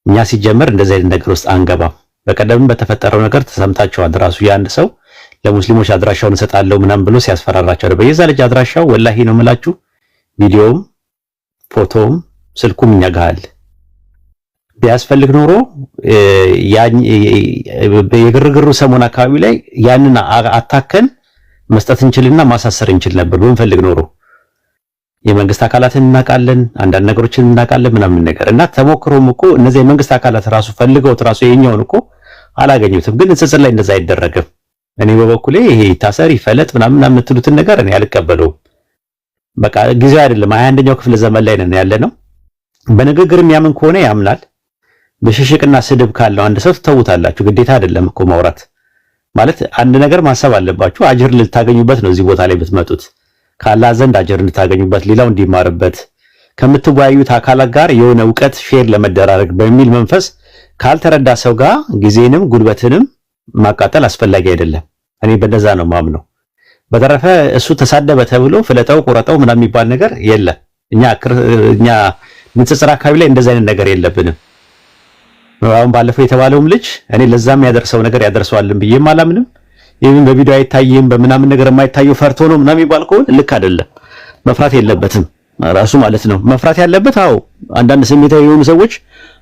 እኛ ሲጀመር እንደዚህ አይነት ነገር ውስጥ አንገባም። በቀደም በተፈጠረው ነገር ተሰምታቸዋል። ራሱ የአንድ ሰው ለሙስሊሞች አድራሻውን እሰጣለሁ ምናምን ብሎ ሲያስፈራራቸው ነበር። የዛ ልጅ አድራሻው ወላሂ ነው የምላችሁ ቪዲዮውም ፎቶውም ስልኩም እኛ ጋር አለ። ቢያስፈልግ ኖሮ የግርግሩ ሰሞን አካባቢ ላይ ያንን አታከን መስጠት እንችልና ማሳሰር እንችል ነበር ብንፈልግ ኖሮ። የመንግስት አካላትን እናቃለን፣ አንዳንድ ነገሮችን እናቃለን ምናምን ነገር እና ተሞክሮም እኮ እነዚህ የመንግስት አካላት ራሱ ፈልገውት ራሱ የኛውን እኮ አላገኙትም። ግን ንጽጽር ላይ እንደዛ አይደረግም። እኔ በበኩሌ ይሄ ታሰር ይፈለጥ ምናምን የምትሉትን ነገር እኔ አልቀበለውም። በቃ ጊዜው አይደለም 21ኛው ክፍለ ዘመን ላይ ነን ያለ ነው። በንግግር የሚያምን ከሆነ ያምናል። በሽሽቅና ስድብ ካለው አንድ ሰው ትተውታላችሁ። ግዴታ አይደለም እኮ ማውራት ማለት አንድ ነገር ማሰብ አለባችሁ። አጅር ልታገኙበት ነው እዚህ ቦታ ላይ ብትመጡት፣ ካላህ ዘንድ አጅር እንድታገኙበት፣ ሌላው እንዲማርበት፣ ከምትወያዩት አካላት ጋር የሆነ ዕውቀት ሼር ለመደራረግ በሚል መንፈስ ካልተረዳ ሰው ጋር ጊዜንም ጉልበትንም ማቃጠል አስፈላጊ አይደለም። እኔ በነዛ ነው ማምነው። በተረፈ እሱ ተሳደበ ተብሎ ፍለጠው ቁረጠው ምናምን የሚባል ነገር የለም። እኛ ንጽጽር አካባቢ ላይ እንደዛ አይነት ነገር የለብንም። አሁን ባለፈው የተባለውም ልጅ እኔ ለዛም ያደርሰው ነገር ያደርሰዋልን ብዬም አላምንም። ይሄን በቪዲዮ አይታይም በምናምን ነገር የማይታየው ፈርቶ ነው ምናምን የሚባል ከሆነ ልክ አይደለም። መፍራት የለበትም ራሱ ማለት ነው። መፍራት ያለበት አዎ አንዳንድ ስሜታዊ የሆኑ ሰዎች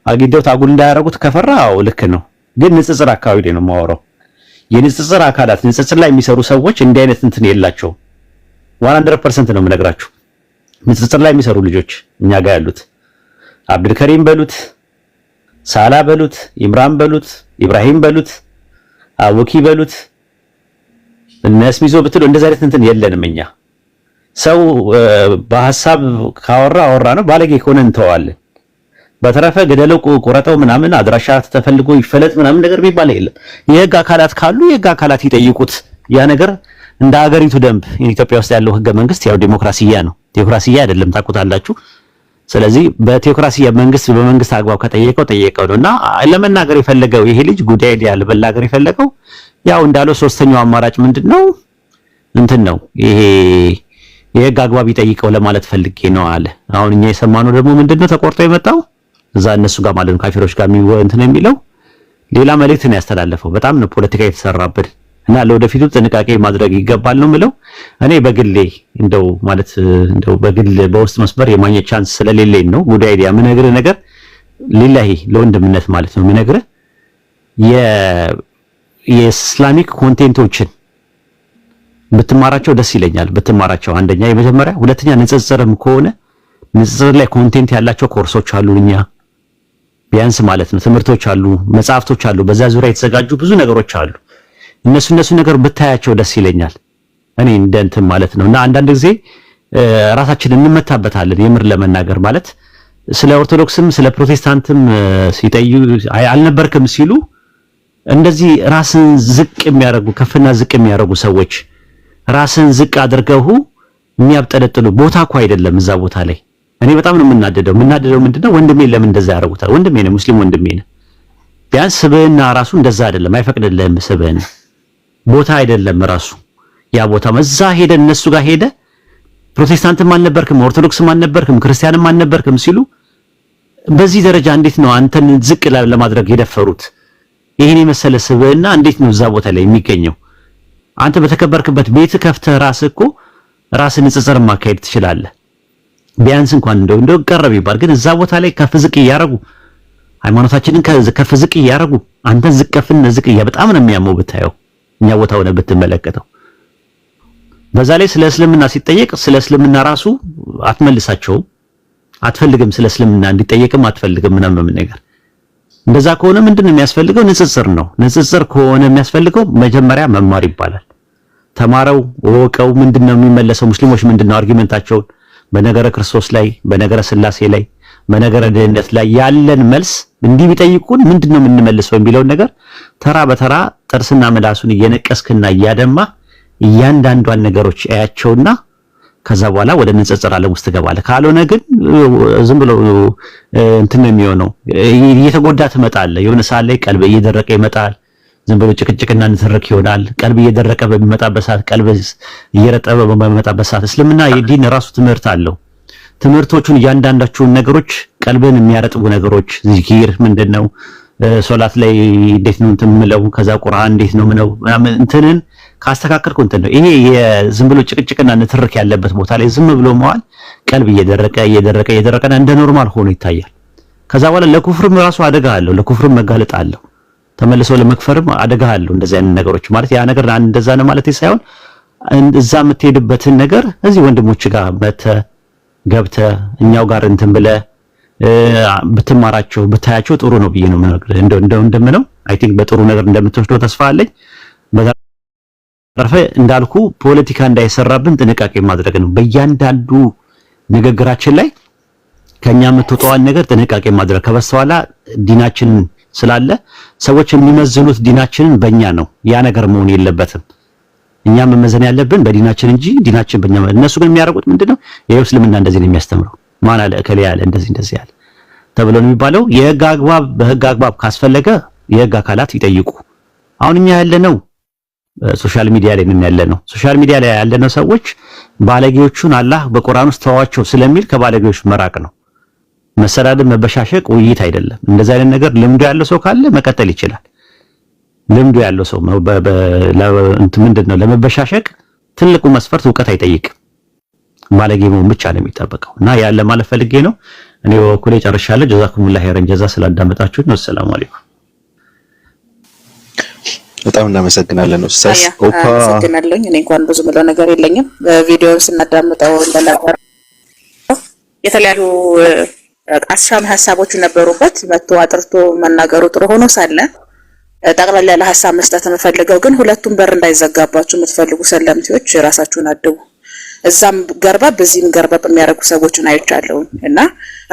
አግኝተው አጉል እንዳያረጉት ከፈራ አዎ ልክ ነው። ግን ንጽጽር አካባቢ ላይ ነው የማወራው። የንጽጽር አካላት ንጽጽር ላይ የሚሰሩ ሰዎች እንዲህ አይነት እንትን የላቸውም። 100% ነው የምነግራችሁ። ንጽጽር ላይ የሚሰሩ ልጆች እኛ ጋር ያሉት አብዱልከሪም በሉት፣ ሳላ በሉት፣ ኢምራን በሉት፣ ኢብራሂም በሉት፣ አቡኪ በሉት፣ እነስሚዞ ብትሉ እንደዚህ አይነት እንትን የለንም እኛ። ሰው በሐሳብ ካወራ አወራ ነው፣ ባለጌ ከሆነ እንተዋለን። በተረፈ ገደለው ቆረጠው ምናምን አድራሻ ተፈልጎ ይፈለጥ ምናምን ነገር የሚባል የለም። የህግ አካላት ካሉ የህግ አካላት ይጠይቁት። ያ ነገር እንደ ሀገሪቱ ደንብ ኢትዮጵያ ውስጥ ያለው ህገ መንግስት ያው ዲሞክራሲያ ነው። ቴዎክራሲያ አይደለም፣ ታውቁታላችሁ። ስለዚህ በቴዎክራሲያ መንግስት በመንግስት አግባብ ጠየቀው ነውና ለመናገር የፈለገው ይሄ ልጅ ጉዳይ ሊያል በላገር የፈለገው ያው እንዳለው ሶስተኛው አማራጭ ምንድነው እንትን ነው ይሄ የህግ አግባብ ይጠይቀው ለማለት ፈልጌ ነው አለ። አሁን እኛ የሰማነው ደግሞ ምንድነው ተቆርጦ የመጣው እዛ እነሱ ጋር ማለት ነው ካፊሮች ጋር እንትን የሚለው ሌላ መልእክት ነው ያስተላለፈው። በጣም ነው ፖለቲካ የተሰራበት እና ለወደፊቱ ጥንቃቄ ማድረግ ይገባል ነው የምለው። እኔ በግሌ እንደው በግል በውስጥ መስመር የማግኘት ቻንስ ስለሌለኝ ነው ጉዳይ ዲያ ምነግርህ ነገር ሊላሂ ለወንድምነት ማለት ነው ምነግርህ የኢስላሚክ ኮንቴንቶችን ብትማራቸው ደስ ይለኛል። ብትማራቸው አንደኛ የመጀመሪያ፣ ሁለተኛ ንጽጽርም ከሆነ ንጽጽር ላይ ኮንቴንት ያላቸው ኮርሶች አሉ እኛ ቢያንስ ማለት ነው ትምህርቶች አሉ፣ መጽሐፍቶች አሉ፣ በዛ ዙሪያ የተዘጋጁ ብዙ ነገሮች አሉ። እነሱ ነገር ብታያቸው ደስ ይለኛል እኔ እንደንትን ማለት ነው። እና አንዳንድ ጊዜ ራሳችንን እንመታበታለን የምር ለመናገር ማለት ስለ ኦርቶዶክስም ስለ ፕሮቴስታንትም ሲጠዩ አልነበርክም ሲሉ እንደዚህ ራስን ዝቅ የሚያደርጉ ከፍና ዝቅ የሚያደርጉ ሰዎች ራስን ዝቅ አድርገው የሚያብጠለጥሉ ቦታ እኮ አይደለም እዛ ቦታ ላይ እኔ በጣም ነው የምናደደው ምንድነው ወንድሜ ለምን እንደዛ ያደርጉታል? ወንድሜ ነው ሙስሊም ወንድሜ ነው። ቢያንስ ስብዕና ራሱ እንደዛ አይደለም፣ አይፈቅድልህም። ስብዕና ቦታ አይደለም ራሱ ያ ቦታ መዛ ሄደ እነሱ ጋር ሄደ ፕሮቴስታንትም አልነበርክም ኦርቶዶክስም አልነበርክም ክርስቲያንም አልነበርክም ሲሉ በዚህ ደረጃ እንዴት ነው አንተን ዝቅ ለማድረግ የደፈሩት? ይሄን የመሰለ ስብዕና እንዴት ነው እዛ ቦታ ላይ የሚገኘው? አንተ በተከበርክበት ቤት ከፍተህ ራስህ እኮ ራስን ንጽጽር ማካሄድ ትችላለህ። ቢያንስ እንኳን እንደው ቀረብ ይባል ግን እዛ ቦታ ላይ ከፍ ዝቅ እያረጉ ሃይማኖታችንን ከፍ ዝቅ እያረጉ አንተን ዝቅ በጣም ነው የሚያመው ብታየው እኛ ቦታ ሆነ ብትመለከተው። በዛ ላይ ስለ እስልምና ሲጠየቅ ስለ እስልምና ራሱ አትመልሳቸውም፣ አትፈልግም፣ ስለ እስልምና እንዲጠየቅም አትፈልግም ምናምን ነገር። እንደዛ ከሆነ ምንድነው የሚያስፈልገው? ንጽጽር ነው። ንጽጽር ከሆነ የሚያስፈልገው መጀመሪያ መማር ይባላል። ተማረው ወቀው ምንድነው የሚመለሰው ሙስሊሞች ምንድነው አርጊመንታቸውን በነገረ ክርስቶስ ላይ በነገረ ስላሴ ላይ በነገረ ድህነት ላይ ያለን መልስ እንዲህ ቢጠይቁን ምንድነው የምንመልሰው የሚለውን ነገር ተራ በተራ ጥርስና ምላሱን እየነቀስክና እያደማ እያንዳንዷን ነገሮች አያቸውና ከዛ በኋላ ወደ ንጽጽር ዓለም ውስጥ ትገባለህ። ካልሆነ ግን ዝም ብሎ እንትን ነው የሚሆነው። እየተጎዳ ትመጣለህ። የሆነ ሰዓት ላይ ቀልብ እየደረቀ ይመጣል። ዝም ብሎ ጭቅጭቅና ንትርክ ይሆናል። ቀልብ እየደረቀ በሚመጣበት ሰዓት፣ ቀልብ እየረጠበ በሚመጣበት ሰዓት እስልምና የዲን ራሱ ትምህርት አለው። ትምህርቶቹን እያንዳንዳቸውን ነገሮች ቀልብን የሚያረጥቡ ነገሮች ዚኪር ምንድነው፣ ሶላት ላይ እንዴት ነው እንትን ምለው፣ ከዛ ቁርአን እንዴት ነው ምነው እንትንን ካስተካከልኩ እንትን ነው። ይሄ የዝም ብሎ ጭቅጭቅና ንትርክ ያለበት ቦታ ላይ ዝም ብሎ መዋል ቀልብ እየደረቀና እንደ ኖርማል ሆኖ ይታያል። ከዛ በኋላ ለኩፍርም ራሱ አደጋ አለው። ለኩፍርም መጋለጥ አለው። ተመልሶ ለመክፈርም አደጋ አለው። እንደዚህ አይነት ነገሮች ማለት ያ ነገር እንደዛ ነው ማለት ሳይሆን እዛ የምትሄድበትን ነገር እዚህ ወንድሞች ጋር ገብተህ እኛው ጋር እንትን ብለህ ብትማራቸው ብታያቸው ጥሩ ነው ብዬ ነው የምነግርህ። እንደምነው አይ ቲንክ በጥሩ ነገር እንደምትወስደው ተስፋ አለኝ። በተረፈ እንዳልኩ ፖለቲካ እንዳይሰራብን ጥንቃቄ ማድረግ ነው። በእያንዳንዱ ንግግራችን ላይ ከኛ የምትወጣዋን ነገር ጥንቃቄ ማድረግ ከበስተኋላ ዲናችን ስላለ ሰዎች የሚመዝኑት ዲናችንን በእኛ ነው። ያ ነገር መሆን የለበትም። እኛ መመዘን ያለብን በዲናችን እንጂ ዲናችን በእኛ። እነሱ ግን የሚያደርጉት ምንድነው? ይሄው እስልምና እንደዚህ ነው የሚያስተምረው፣ ማን አለ እከሌ ያለ እንደዚህ ያለ ተብሎ ነው የሚባለው። በህግ አግባብ ካስፈለገ የህግ አካላት ይጠይቁ። አሁን እኛ ያለነው ሶሻል ሚዲያ ላይ ምን ያለነው ሶሻል ሚዲያ ላይ ያለነው ሰዎች ባለጌዎቹን አላህ በቁርአን ውስጥ ተዋቸው ስለሚል ከባለጌዎች መራቅ ነው። መሰዳደብ፣ መበሻሸቅ ውይይት አይደለም። እንደዛ አይነት ነገር ልምዱ ያለው ሰው ካለ መቀጠል ይችላል። ልምዱ ያለው ሰው ምንድነው ለመበሻሸቅ ትልቁ መስፈርት እውቀት አይጠይቅም። ባለጌ መሆን ብቻ ነው የሚጠበቀው። እና ያለ ማለት ፈልጌ ነው። እኔ በኩሌ ጨርሻለሁ። ጀዛኩሙላህ ኸይረን ጀዛ ስላዳመጣችሁት ነው። ሰላም አለይኩም። በጣም እናመሰግናለን ኡስታዝ። አመሰግናለሁ። እኔ እንኳን ብዙ ምለው ነገር የለኝም። ቪዲዮውን ስናዳምጠው እንደነበር የተለያዩ አሻሚ ሀሳቦች ነበሩበት። መጥቶ አጥርቶ መናገሩ ጥሩ ሆኖ ሳለ ጠቅላላ ያለ ሀሳብ መስጠት የምፈልገው ግን ሁለቱም በር እንዳይዘጋባችሁ የምትፈልጉ ሰለምቲዎች ራሳችሁን አድቡ። እዛም ገርበብ በዚህም ገርበብ የሚያደርጉ ሰዎችን አይቻለሁ። እና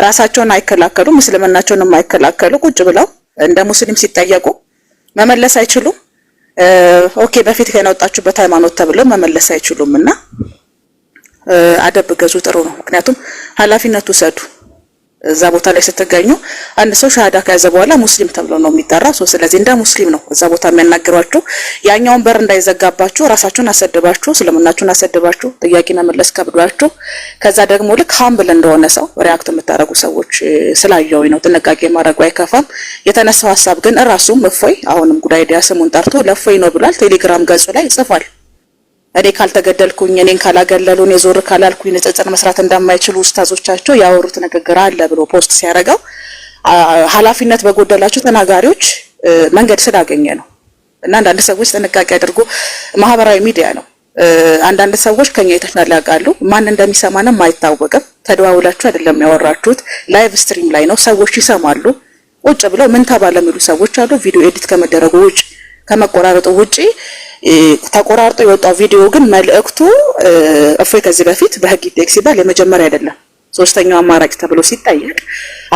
ራሳቸውን አይከላከሉ ሙስሊምናቸውን የማይከላከሉ ቁጭ ብለው እንደ ሙስሊም ሲጠየቁ መመለስ አይችሉም። ኦኬ በፊት ከነወጣችሁበት ሃይማኖት ተብለው መመለስ አይችሉም። እና አደብ ገዙ ጥሩ ነው። ምክንያቱም ኃላፊነቱ ሰዱ እዛ ቦታ ላይ ስትገኙ አንድ ሰው ሻሃዳ ከያዘ በኋላ ሙስሊም ተብሎ ነው የሚጠራው። ስለዚህ እንደ ሙስሊም ነው እዛ ቦታ የሚያናግሯችሁ። ያኛውን በር እንዳይዘጋባችሁ ራሳችሁን አሰድባችሁ ስለምናችሁን አሰድባችሁ ጥያቄ መመለስ ከብዷችሁ ከዛ ደግሞ ልክ ሃምብል እንደሆነ ሰው ሪአክት የምታረጉ ሰዎች ስላየው ነው። ጥንቃቄ ማድረጉ አይከፋም። የተነሳው ሐሳብ ግን ራሱም እፎይ አሁንም ጉዳይ ዲያስሙን ጠርቶ ለእፎይ ነው ብሏል። ቴሌግራም ገጹ ላይ ጽፏል። እኔ ካልተገደልኩኝ እኔን ካላገለሉ እኔ ዞር ካላልኩኝ ንጽጽር መስራት እንደማይችሉ ኡስታዞቻቸው ያወሩት ንግግር አለ ብሎ ፖስት ሲያደርገው ኃላፊነት በጎደላቸው ተናጋሪዎች መንገድ ስላገኘ ነው። እና አንዳንድ ሰዎች ጥንቃቄ አድርጎ ማህበራዊ ሚዲያ ነው። አንዳንድ ሰዎች ከኛ የተሻለ ያውቃሉ። ማን እንደሚሰማንም አይታወቅም። ተደዋውላችሁ አይደለም ያወራችሁት፣ ላይቭ ስትሪም ላይ ነው። ሰዎች ይሰማሉ። ቁጭ ብለው ምን ተባለ የሚሉ ሰዎች አሉ። ቪዲዮ ኤዲት ከመደረጉ ውጭ ከመቆራረጡ ውጪ ተቆራርጦ የወጣው ቪዲዮ ግን መልእክቱ እፎይ ከዚህ በፊት በህግ ይጠየቅ ሲባል የመጀመሪያ አይደለም ሶስተኛው አማራጭ ተብሎ ሲጠየቅ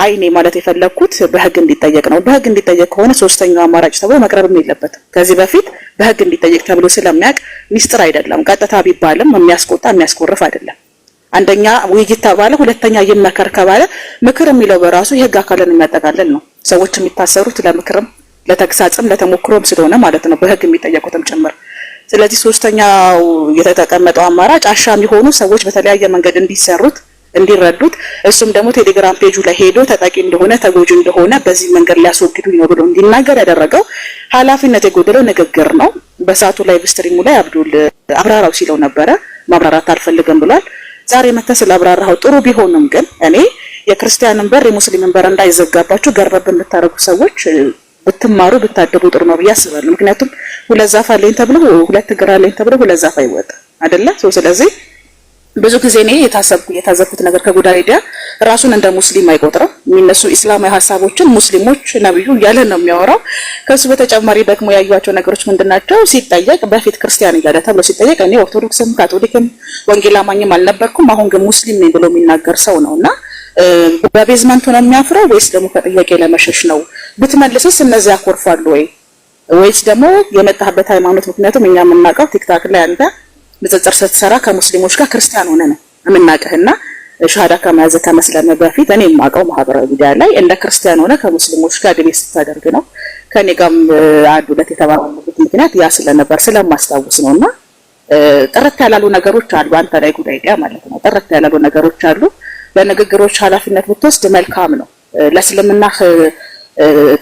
አይኔ ማለት የፈለኩት በህግ እንዲጠየቅ ነው። በህግ እንዲጠየቅ ከሆነ ሶስተኛው አማራጭ ተብሎ መቅረብም የለበትም። ከዚህ በፊት በህግ እንዲጠየቅ ተብሎ ስለሚያውቅ ሚስጥር አይደለም። ቀጥታ ቢባልም የሚያስቆጣ የሚያስቆርፍ አይደለም። አንደኛ ውይይት ተባለ፣ ሁለተኛ ይመከር ከባለ ምክር የሚለው በራሱ የህግ አካልን የሚያጠቃልል ነው። ሰዎች የሚታሰሩት ለምክርም ለተግሳጽም ለተሞክሮም ስለሆነ ማለት ነው በህግ የሚጠየቁትም ጭምር። ስለዚህ ሶስተኛው የተቀመጠው አማራጭ አሻሚ የሆኑ ሰዎች በተለያየ መንገድ እንዲሰሩት እንዲረዱት እሱም ደግሞ ቴሌግራም ፔጁ ላይ ሄዶ ተጠቂ እንደሆነ ተጎጂ እንደሆነ በዚህ መንገድ ሊያስወግዱኝ ነው ብሎ እንዲናገር ያደረገው ኃላፊነት የጎደለው ንግግር ነው። በሳቱ ላይ ስትሪሙ ላይ አብዱል አብራራው ሲለው ነበረ። ማብራራት አልፈልግም ብሏል። ዛሬ መተስ ለአብራራው ጥሩ ቢሆንም ግን እኔ የክርስቲያንን በር የሙስሊምን በር እንዳይዘጋባችሁ ገርበብ የምታረጉ ሰዎች ብትማሩ ብታደቡ ጥሩ ነው ብዬ አስባለሁ። ምክንያቱም ሁለት ዛፍ አለኝ ተብሎ ሁለት እግር አለኝ ተብሎ ሁለት ዛፍ አይወጣ አይደለ? ስለዚህ ብዙ ጊዜ እኔ የታዘብኩት ነገር ከጉዳይ ዲያ ራሱን እንደ ሙስሊም አይቆጥርም። የሚነሱ እስላማዊ ሐሳቦችን ሙስሊሞች ነብዩ እያለ ነው የሚያወራው። ከሱ በተጨማሪ ደግሞ ያዩዋቸው ነገሮች ምንድናቸው? ሲጠየቅ በፊት ክርስቲያን እያለ ተብሎ ሲጠየቅ እኔ ኦርቶዶክስም ካቶሊክም ወንጌል አማኝም አልነበርኩም አሁን ግን ሙስሊም ነኝ ብሎ የሚናገር ሰው ነውና በቤዝመንቱ ነው የሚያፍረው ወይስ ደግሞ ከጥያቄ ለመሸሽ ነው? ብትመልስስ እነዚህ ያኮርፋሉ ወይስ ደግሞ የመጣህበት ሃይማኖት? ምክንያቱም እኛ የምናውቀው ቲክታክ ላይ አንተ ንጽጽር ስትሰራ ከሙስሊሞች ጋር ክርስቲያን ሆነ ነው የምናውቅህና ሻሃዳ ከመያዝ ከመስለም በፊት እኔ የማውቀው ማህበራዊ ሚዲያ ላይ እንደ ክርስቲያን ሆነ ከሙስሊሞች ጋር ድቤት ስታደርግ ነው። ከኔ ጋርም አንድ ሁለት የተባባሉበት ምክንያት ያ ስለነበር ስለማስታውስ ነውና ጥርት ያላሉ ነገሮች አሉ። አንተ ላይ ጉዳይ ዲያ ማለት ነው። ጥርት ያላሉ ነገሮች አሉ። ለንግግሮች ኃላፊነት ብትወስድ መልካም ነው። ለእስልምና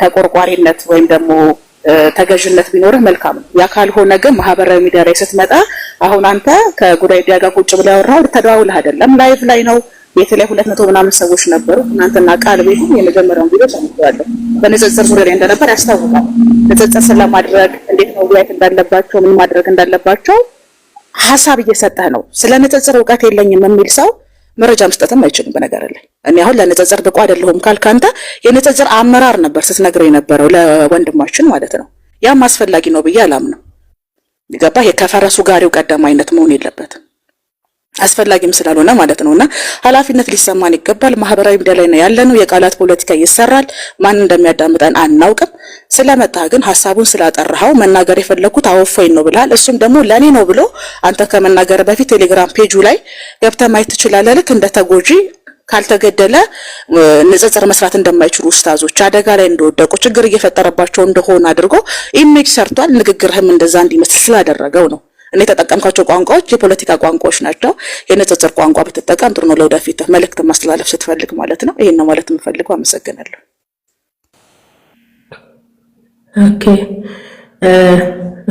ተቆርቋሪነት ወይም ደግሞ ተገዥነት ቢኖርህ መልካም ነው። ያ ካልሆነ ግን ማህበራዊ ሚዲያ ላይ ስትመጣ አሁን አንተ ከጉዳይ ዲያ ጋር ቁጭ ብለው ያወራው ተደዋውለህ አይደለም፣ ላይቭ ላይ ነው። ቤት ላይ 200 ምናምን ሰዎች ነበሩ። እናንተና ቃል ቤት የመጀመሪያውን ቪዲዮ ሰምቻለሁ። በንጽጽር ዙሪያ ላይ እንደነበር ያስታውቃል። ንጽጽር ስለማድረግ እንዴት ነው ውይይት እንዳለባቸው ምን ማድረግ እንዳለባቸው ሐሳብ እየሰጠህ ነው። ስለ ንጽጽር ዕውቀት የለኝም የሚል ሰው መረጃ መስጠትም አይችልም። በነገር ላይ እኔ አሁን ለንጽጽር ብቁ አይደለሁም ካልካንተ የንጽጽር አመራር ነበር ስትነግረኝ የነበረው ለወንድማችን ማለት ነው። ያም አስፈላጊ ነው ብዬ አላምንም። ይገባህ? የከፈረሱ ጋሪው ቀደም አይነት መሆን የለበትም አስፈላጊም ስላልሆነ ማለት ነውና ኃላፊነት ሊሰማን ይገባል። ማህበራዊ ሚዲያ ላይ ነው ያለነው። የቃላት ፖለቲካ ይሰራል። ማን እንደሚያዳምጠን አናውቅም። ስለመጣ ግን ሐሳቡን ስላጠራኸው መናገር የፈለኩት አወፈኝ ነው ብላል። እሱም ደግሞ ለኔ ነው ብሎ አንተ ከመናገር በፊት ቴሌግራም ፔጁ ላይ ገብተህ ማየት ትችላለህ። ልክ እንደ ተጎጂ ካልተገደለ ንጽጽር መስራት እንደማይችሉ ኡስታዞች አደጋ ላይ እንደወደቁ ችግር እየፈጠረባቸው እንደሆነ አድርጎ ኢሜጅ ሰርቷል። ንግግርህም እንደዛ እንዲመስል ስላደረገው ነው። እኔ ተጠቀምካቸው ቋንቋዎች የፖለቲካ ቋንቋዎች ናቸው። የንጽጽር ቋንቋ ብትጠቀም ጥሩ ነው ለወደፊት መልእክት ማስተላለፍ ስትፈልግ ማለት ነው። ይሄን ነው ማለት የምፈልገው። አመሰግናለሁ። ኦኬ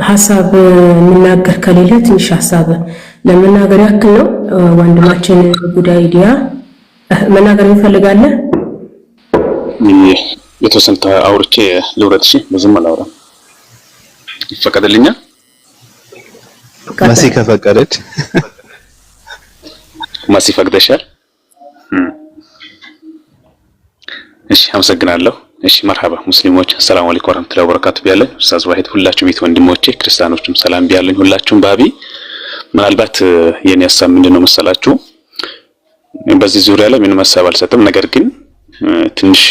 ሐሳብ የሚናገር ከሌለ ትንሽ ሐሳብ ለመናገር ያክል ነው። ወንድማችን ጉዳይ ዲያ መናገር ይፈልጋል። የተወሰነ አውርቼ ልውረድ። እሺ ብዙም አላወራም። ይፈቀድልኛል? መሲ ከፈቀደች መሲ ፈቅደሻል? እሺ አመሰግናለሁ። እሺ መርሐባ ሙስሊሞች ሰላም አለይኩም ወራህመቱላሂ ወበረካቱ ቢያለኝ ኡስታዝ ዋሂድ ሁላችሁም ቤት ወንድሞቼ ክርስቲያኖችም ሰላም ቢያለኝ ሁላችሁም ባቢ ምናልባት የኔ ሐሳብ ምንድነው መሰላችሁ በዚህ ዙሪያ ላይ ምንም ሐሳብ አልሰጥም። ነገር ግን ትንሽ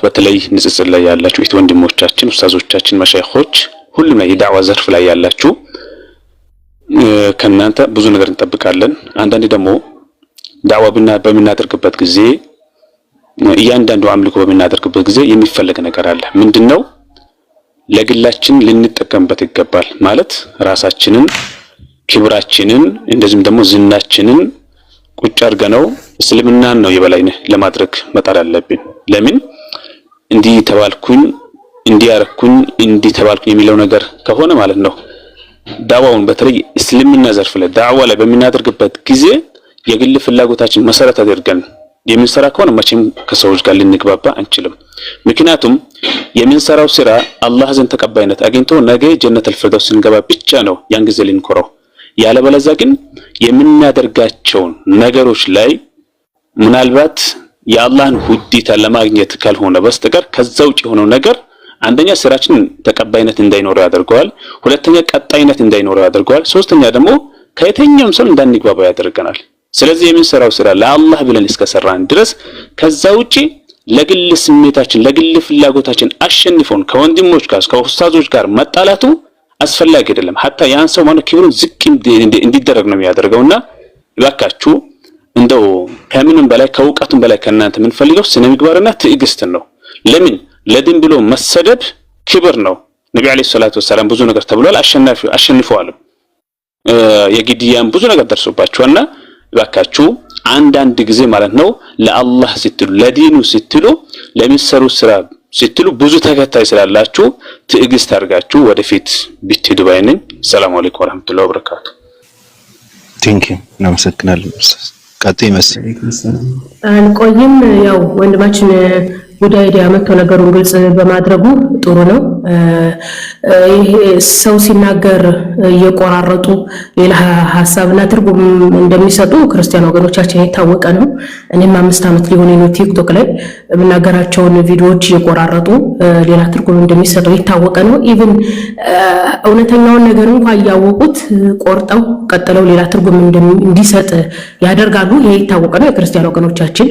በተለይ ንጽጽር ላይ ያላችሁ እህት ወንድሞቻችን ኡስታዞቻችን መሻይኾች ሁሉም ላይ የዳዕዋ ዘርፍ ላይ ያላችሁ ከናንተ ብዙ ነገር እንጠብቃለን። አንዳንዴ ደግሞ ዳዕዋ በምናደርግበት ጊዜ እያንዳንዱ አምልኮ በምናደርግበት ጊዜ የሚፈለግ ነገር አለ። ምንድነው ለግላችን ልንጠቀምበት ይገባል ማለት ራሳችንን ክብራችንን እንደዚህም ደግሞ ዝናችንን ቁጭ አድርገነው እስልምናን ነው የበላይነት ለማድረግ መጣር አለብን። ለምን እንዲህ ተባልኩኝ እንዲህ ያረኩኝ እንዲህ ተባልኩኝ የሚለው ነገር ከሆነ ማለት ነው ዳዕዋውን በተለይ እስልምና ዘርፍ ላይ ዳዕዋ ላይ በሚናደርግበት ጊዜ የግል ፍላጎታችን መሰረት አድርገን የምንሰራ ከሆነ መቼም ከሰዎች ጋር ልንግባባ አንችልም። ምክንያቱም የምንሰራው ስራ አላህ ዘንድ ተቀባይነት አግኝቶ ነገ ጀነተል ፊርደውስ ስንገባ ብቻ ነው ያን ጊዜ ልንኮራው። ያለበለዚያ ግን የምናደርጋቸው ነገሮች ላይ ምናልባት የአላህን ውዴታ ለማግኘት ካልሆነ በስተቀር ከዛ ውጪ የሆነው ነገር አንደኛ ስራችን ተቀባይነት እንዳይኖረው ያደርገዋል፣ ሁለተኛ ቀጣይነት እንዳይኖረው ያደርገዋል፣ ሶስተኛ ደግሞ ከየትኛውም ሰው እንዳንግባባ ያደርገናል። ስለዚህ የምንሰራው ስራ ለአላህ ብለን እስከሰራን ድረስ ከዛ ውጪ ለግል ስሜታችን ለግል ፍላጎታችን አሸንፎን ከወንድሞች ጋር ከኡስታዞች ጋር መጣላቱ አስፈላጊ አይደለም። hatta ያን ሰው ማለት ክብሩን ዝቅ እንዲደረግ ነው የሚያደርገውና እባካችሁ እንደው ከምንም በላይ ከውቀቱም በላይ ከናንተ ምን ፈልገው ስነ ምግባርና ትዕግስትን ነው። ለምን ለድን ብሎ መሰደብ ክብር ነው። ነብዩ አለይሂ ሰላቱ ወሰለም ብዙ ነገር ተብሏል፣ አሸንፈዋል። የግድያም ብዙ ነገር ደርሶባቸውና እባካችሁ አንዳንድ ጊዜ ማለት ነው ለአላህ ስትሉ ለዲኑ ስትሉ ለሚሰሩ ስራ ስትሉ ብዙ ተከታይ ስላላችሁ ትዕግስት አድርጋችሁ ወደፊት ብትሄዱ ባይነኝ። ሰላም አለይኩም ወራህመቱላሂ ወበረካቱ። ቴንክ ዩ እናመሰግናለን ኡስታዝ። ቀጥይ መስለኝ አንቆይም። ያው ወንድማችን ጉዳይ ያመጣው ነገሩን ግልጽ በማድረጉ ጥሩ ነው። ይሄ ሰው ሲናገር እየቆራረጡ ሌላ ሐሳብና ትርጉም እንደሚሰጡ ክርስቲያን ወገኖቻችን የታወቀ ነው። እኔም 5 ዓመት ሊሆን ነው ቲክቶክ ላይ የምናገራቸውን ቪዲዮዎች እየቆራረጡ ሌላ ትርጉም እንደሚሰጡ የታወቀ ነው። ኢቭን እውነተኛውን ነገር እንኳን ያወቁት ቆርጠው ቀጥለው ሌላ ትርጉም እንዲሰጥ ያደርጋሉ። ይሄ የታወቀ ነው። የክርስቲያን ወገኖቻችን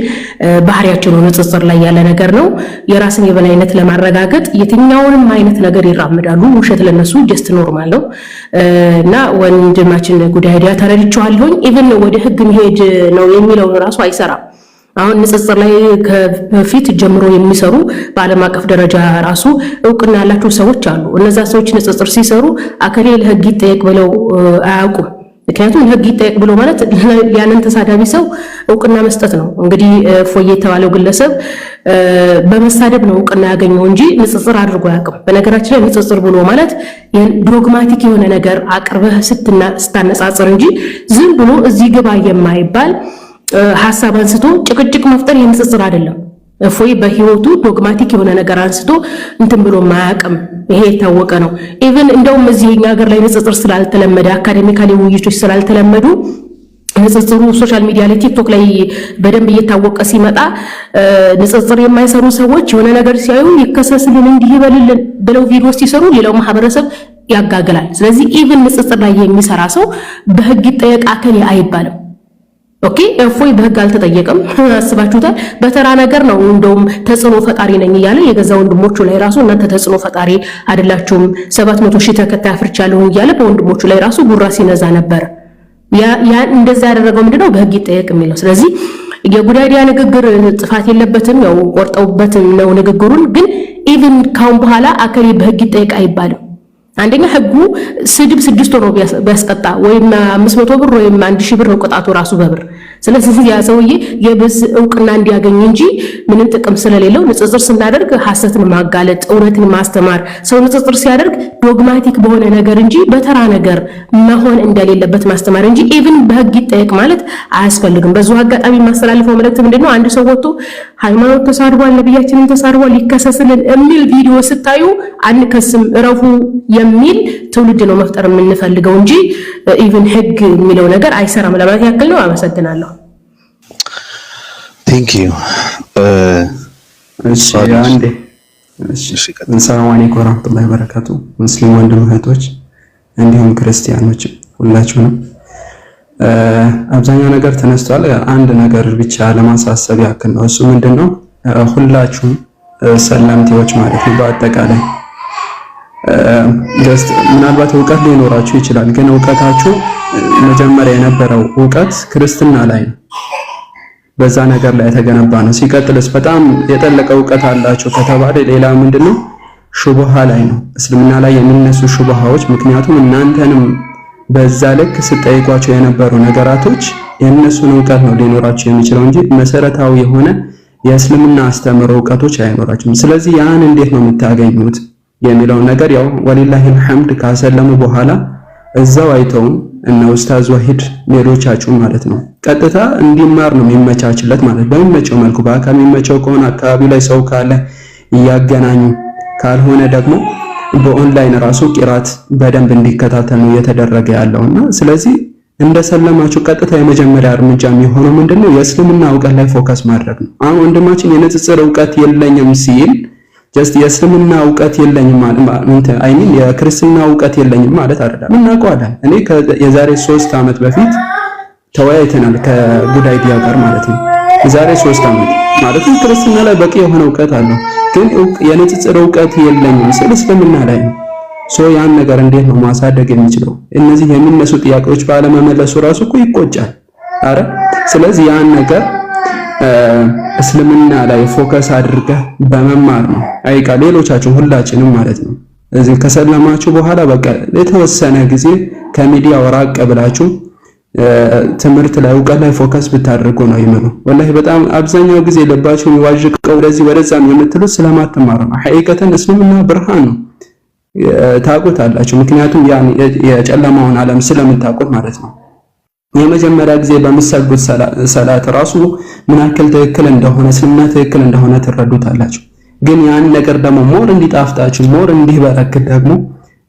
ባህሪያቸው ነው። ንጽጽር ላይ ያለ ነገር ነው። የራስን የበላይነት ለማረጋገጥ የትኛውንም አይነት ነገር ይራመዳሉ። ውሸት ለነሱ ጀስት ኖርማል ነው እና ወንድማችን ጉዳይ ተረድቻለሁ። ኢቭን ወደ ህግ መሄድ ነው የሚለው ራሱ አይሰራም። አሁን ንጽጽር ላይ ከፊት ጀምሮ የሚሰሩ በዓለም አቀፍ ደረጃ ራሱ እውቅና ያላቸው ሰዎች አሉ። እነዛ ሰዎች ንጽጽር ሲሰሩ አከሌ ለህግ ይጠየቅ ብለው አያውቁም። ምክንያቱም ህግ ይጠየቅ ብሎ ማለት ያንን ተሳዳቢ ሰው እውቅና መስጠት ነው። እንግዲህ ፎዬ የተባለው ግለሰብ በመሳደብ ነው እውቅና ያገኘው እንጂ ንጽጽር አድርጎ አያውቅም። በነገራችን ላይ ንጽጽር ብሎ ማለት ዶግማቲክ የሆነ ነገር አቅርበህ ስታነጻጽር እንጂ ዝም ብሎ እዚህ ግባ የማይባል ሐሳብ አንስቶ ጭቅጭቅ መፍጠር የንጽጽር አይደለም። ፎይ በህይወቱ ዶግማቲክ የሆነ ነገር አንስቶ እንትን ብሎ ማያውቅም። ይሄ የታወቀ ነው። ኢቭን እንደውም እዚህኛ ሀገር ላይ ንጽጽር ስላልተለመደ አካዴሚካሊ ውይይቶች ስላልተለመዱ ንጽጽሩ ሶሻል ሚዲያ ላይ ቲክቶክ ላይ በደንብ እየታወቀ ሲመጣ ንጽጽር የማይሰሩ ሰዎች የሆነ ነገር ሲያዩ ይከሰስልን እንዲህ ይበልልን ብለው ቪዲዮ ሲሰሩ ሌላው ማህበረሰብ ያጋግላል። ስለዚህ ኢቭን ንጽጽር ላይ የሚሰራ ሰው በህግ ይጠየቅ አከለ አይባልም። ኦኬ እፎይ በህግ አልተጠየቀም። አስባችሁታል? በተራ ነገር ነው እንደውም ተጽዕኖ ፈጣሪ ነኝ እያለ የገዛ ወንድሞቹ ላይ ራሱ እናንተ ተጽዕኖ ፈጣሪ አይደላችሁም 700,000 ተከታይ አፍርቻለሁ እያለ በወንድሞቹ ላይ ራሱ ጉራ ሲነዛ ነበር። ያ እንደዛ ያደረገው ምንድነው በህግ ይጠየቅ የሚለው። ስለዚህ የጉዳይዲያ ንግግር ጥፋት የለበትም። ያው ቆርጠውበት ነው ንግግሩን። ግን ኢቭን ካሁን በኋላ አከሌ በህግ ይጠየቅ አይባልም። አንደኛ ህጉ ስድብ 6 ወር ቢያስቀጣ ወይም 500 ብር ወይም 1000 ብር ቅጣቱ ራሱ በብር። ስለዚህ ያ ሰውዬ የብዝ እውቅና እንዲያገኝ እንጂ ምንም ጥቅም ስለሌለው ንጽጽር ስናደርግ ሐሰትን ማጋለጥ እውነትን ማስተማር ሰው ንጽጽር ሲያደርግ ዶግማቲክ በሆነ ነገር እንጂ በተራ ነገር መሆን እንደሌለበት ማስተማር እንጂ ኢቭን በህግ ይጠየቅ ማለት አያስፈልግም። በዚሁ አጋጣሚ ማስተላለፈው መልእክት ምንድነው አንድ ሰው ወጥቶ ሃይማኖት ተሳድቧል ነብያችንን ተሳድቧል ሊከሰስልን የሚል ቪዲዮ ስታዩ አንከስም እረፉ የሚል ትውልድ ነው መፍጠር የምንፈልገው እንጂ ኢቭን ህግ የሚለው ነገር አይሰራም ለማለት ያክል ነው። አመሰግናለሁ። ቴንክ ዩ እሺ ሰላም አለይኩም ወራህመቱላሂ ወበረካቱ። ሙስሊም ወንድም እህቶች እንዲሁም ክርስቲያኖች ሁላችሁንም አብዛኛው ነገር ተነስቷል። አንድ ነገር ብቻ ለማሳሰብ ያክል ነው። እሱ ምንድነው ሁላችሁም ሰላምቲዎች ማለት ነው በአጠቃላይ ጀስት ምናልባት እውቀት ሊኖራችሁ ይችላል፣ ግን እውቀታችሁ መጀመሪያ የነበረው እውቀት ክርስትና ላይ ነው፣ በዛ ነገር ላይ የተገነባ ነው። ሲቀጥልስ በጣም የጠለቀ እውቀት አላችሁ ከተባለ ሌላ ምንድነው ሹብሃ ላይ ነው፣ እስልምና ላይ የሚነሱ ሹብሃዎች። ምክንያቱም እናንተንም በዛ ልክ ስጠይቋቸው የነበሩ ነገራቶች የእነሱን እውቀት ነው ሊኖራቸው የሚችለው እንጂ መሰረታዊ የሆነ የእስልምና አስተምሮ እውቀቶች አይኖራችሁም። ስለዚህ ያን እንዴት ነው የምታገኙት የሚለው ነገር ያው ወሊላሂ አልሐምድ ካሰለሙ በኋላ እዛው አይተውን እና ኡስታዝ ወሂድ ሌሎቻችሁ ማለት ነው ቀጥታ እንዲማር ነው የሚመቻችለት ማለት በሚመቸው መልኩ በአካል የሚመቸው ከሆነ አካባቢ ላይ ሰው ካለ እያገናኙ፣ ካልሆነ ደግሞ በኦንላይን ራሱ ቂራት በደንብ እንዲከታተሉ እየተደረገ ያለውና ስለዚህ እንደሰለማችሁ ቀጥታ የመጀመሪያ እርምጃ የሚሆነው ምንድነው የእስልምና እውቀት ላይ ፎከስ ማድረግ ነው። አሁን ወንድማችን የንጽጽር እውቀት የለኝም ሲል ጀስት የእስልምና እውቀት የለኝም ማለት አይሚን የክርስትና እውቀት የለኝም ማለት አይደለም። እናውቀዋለን። እኔ የዛሬ 3 ዓመት በፊት ተወያይተናል ከጉዳይ ዲያ ጋር ማለት ነው። የዛሬ 3 ዓመት ማለት ነው ክርስትና ላይ በቂ የሆነ እውቀት አለው፣ ግን የንጽጽር እውቀት የለኝም ስለ እስልምና ላይ ነው። ያን ነገር እንዴት ነው ማሳደግ የሚችለው? እነዚህ የሚነሱ ጥያቄዎች ባለመመለሱ ራሱ እኮ ይቆጫል። አረ ስለዚህ ያን ነገር እስልምና ላይ ፎከስ አድርገህ በመማር ነው። አይቃ ሌሎቻችሁ ሁላችንም ማለት ነው እዚህ ከሰለማችሁ በኋላ በቃ የተወሰነ ጊዜ ከሚዲያው ራቅ ብላችሁ ትምህርት ላይ እውቀት ላይ ፎከስ ብታደርጉ ነው የሚለው። ወላሂ በጣም አብዛኛው ጊዜ ልባችሁ ይዋዥቀው ወደዚህ ወደዛም የምትሉት ስለማትማሩ ነው። ሐቂቀተን እስልምና ብርሃን ነው፣ ታውቁታላችሁ። ምክንያቱም ያን የጨለማውን ዓለም ስለምታውቁት ማለት ነው። የመጀመሪያ ጊዜ በምትሰግዱት ሰላት ራሱ ምን ያክል ትክክል እንደሆነ እስልምና ትክክል እንደሆነ ትረዱታላችሁ። ግን ያን ነገር ደግሞ ሞር እንዲጣፍጣችሁ ሞር እንዲበረክት ደግሞ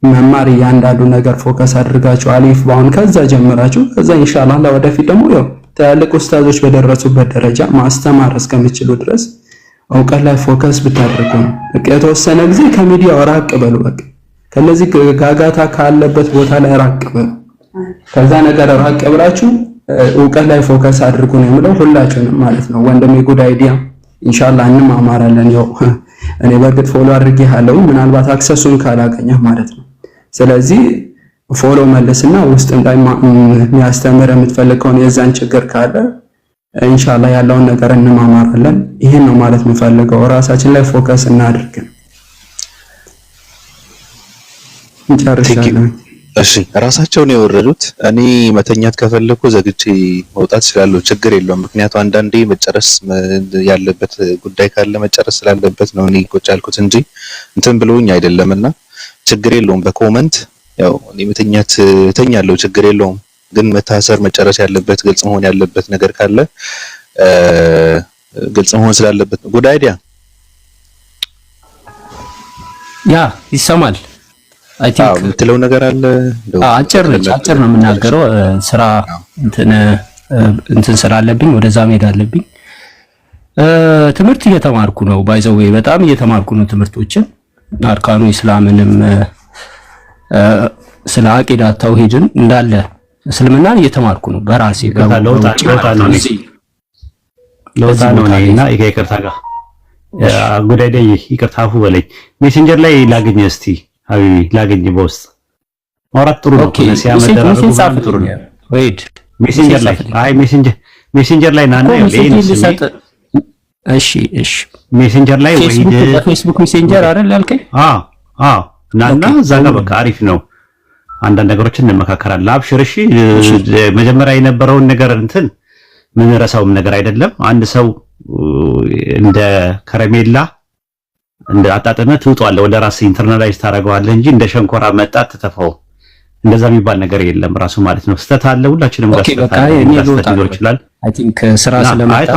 መማር እያንዳንዱ ነገር ፎከስ አድርጋችሁ አሊፍ ባውን ከዛ ጀምራችሁ ከዛ ኢንሻአላህ ለወደፊት ደግሞ ያው ትላልቅ ኡስታዞች በደረሱበት ደረጃ ማስተማር እስከሚችሉ ድረስ እውቀት ላይ ፎከስ ብታደርጉ ነው። በቃ የተወሰነ ጊዜ ከሚዲያው ራቅ በሉ። በቃ ከነዚህ ጋጋታ ካለበት ቦታ ላይ ራቅ በሉ። ከዛ ነገር ራቅ ብላችሁ እውቀት ላይ ፎከስ አድርጉ ነው የምለው ሁላችሁንም ማለት ነው። ወንድሜ ጉድ አይዲያ ኢንሻአላህ እንማማራለን። ያው እኔ በርግጥ ፎሎ አድርጌሃለሁ ምናልባት አክሰሱን ካላገኘህ ማለት ነው። ስለዚህ ፎሎ መልስና ውስጥ የሚያስተምር የምትፈልገውን የዛን ችግር ካለ ኢንሻአላህ ያለውን ነገር እንማማራለን። ይሄን ነው ማለት የምፈልገው። ራሳችን ላይ ፎከስ እናድርግ። እንጨርሻለን። እሺ ራሳቸውን የወረዱት እኔ መተኛት ከፈለኩ ዘግቼ መውጣት ስላለው ችግር የለውም። ምክንያቱም አንዳንዴ መጨረስ ያለበት ጉዳይ ካለ መጨረስ ስላለበት ነው እኔ ቁጭ ያልኩት እንጂ እንትን ብሎኝ አይደለምና ችግር የለውም። በኮመንት ያው እኔ መተኛት እተኛለሁ ችግር የለውም። ግን መታሰር መጨረስ ያለበት ግልጽ መሆን ያለበት ነገር ካለ ግልጽ መሆን ስላለበት ነው። ጉድ አይዲያ ያ ይሰማል። አይ ቲንክ የምትለው ነገር አለ። አጭር ነው የምናገረው። ስራ እንትን ስላለብኝ ወደዛ መሄድ አለብኝ። ትምህርት እየተማርኩ ነው። ባይዘው በጣም እየተማርኩ ነው ትምህርቶችን አርካኑ ኢስላምንም ስለ አቂዳ ተውሂድን እንዳለ እስልምናን እየተማርኩ ነው በራሴ ለውጣ ነው እና ይቅርታ ጋር ጉዳይ ላይ ይቅርታ አፉ በለኝ። ሜሴንጀር ላይ ላገኝ እስቲ ሀቢቢ ላገኝ በውስጥ ማውራት ጥሩ ነው። ሲያመደራሩ ጥሩ ነው። ወይድ ሜሴንጀር ላይ ሜሴንጀር ላይ ናና እሺ ሜሴንጀር ላይ ወይድ ፌስቡክ ሜሴንጀር አይደል ያልከኝ? አዎ ናና እዛ ጋር በቃ አሪፍ ነው። አንዳንድ ነገሮችን እንመካከራለን። አብሽር እሺ። መጀመሪያ የነበረውን ነገር እንትን ምን ረሳውም ነገር አይደለም። አንድ ሰው እንደ ከረሜላ እንደ አጣጥመህ ትውጣለህ፣ ወደ ራስህ ኢንተርናላይዝ ታደርገዋለህ እንጂ እንደ ሸንኮራ መጣ ትተፋው እንደዛ የሚባል ነገር የለም። ራሱ ማለት ነው ስህተት አለ። ሁላችንም ጋር ስህተት አለ። ሊኖር ይችላል። አይ ቲንክ ስራ ስለመጣ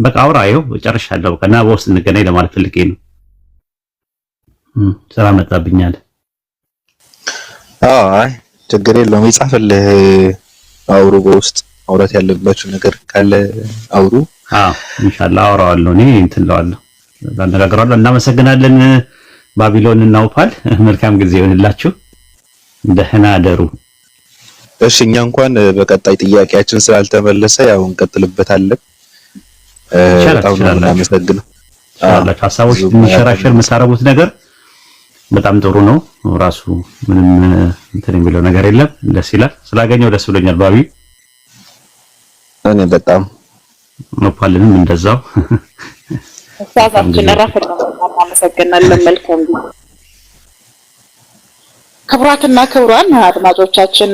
በቃ አውራ ይኸው ጨርሻለሁ። በቃ እና በውስጥ እንገናኝ ለማለት ፈልጌ ነው። ስራ መጣብኛል። አይ ችግር የለውም። ይጻፍልህ አውሩ። በውስጥ አውራት ያለባችሁ ነገር ካለ አውሩ። ኢንሻአላህ አወራዋለሁ። እኔ እንትን እለዋለሁ፣ እናነጋገራለሁ። እናመሰግናለን ባቢሎን እና ኦፓል። መልካም ጊዜ ይሁንላችሁ። ደህና አደሩ። እሺ እኛ እንኳን በቀጣይ ጥያቄያችን ስላልተመለሰ ያው እንቀጥልበታለን። በጣም ነው የምናመሰግነው። ሀሳቦች የሚሸራሸር መሳረቡት ነገር በጣም ጥሩ ነው። ራሱ ምንም እንትን የሚለው ነገር የለም። ደስ ይላል። ስላገኘው ደስ ብሎኛል ባቢ። እኔ በጣም ኖፓልንም እንደዛው ሀሳባችን ረፍ ነው። እናመሰግናለን። መልካም ክቡራትና ክቡራን አድማጮቻችን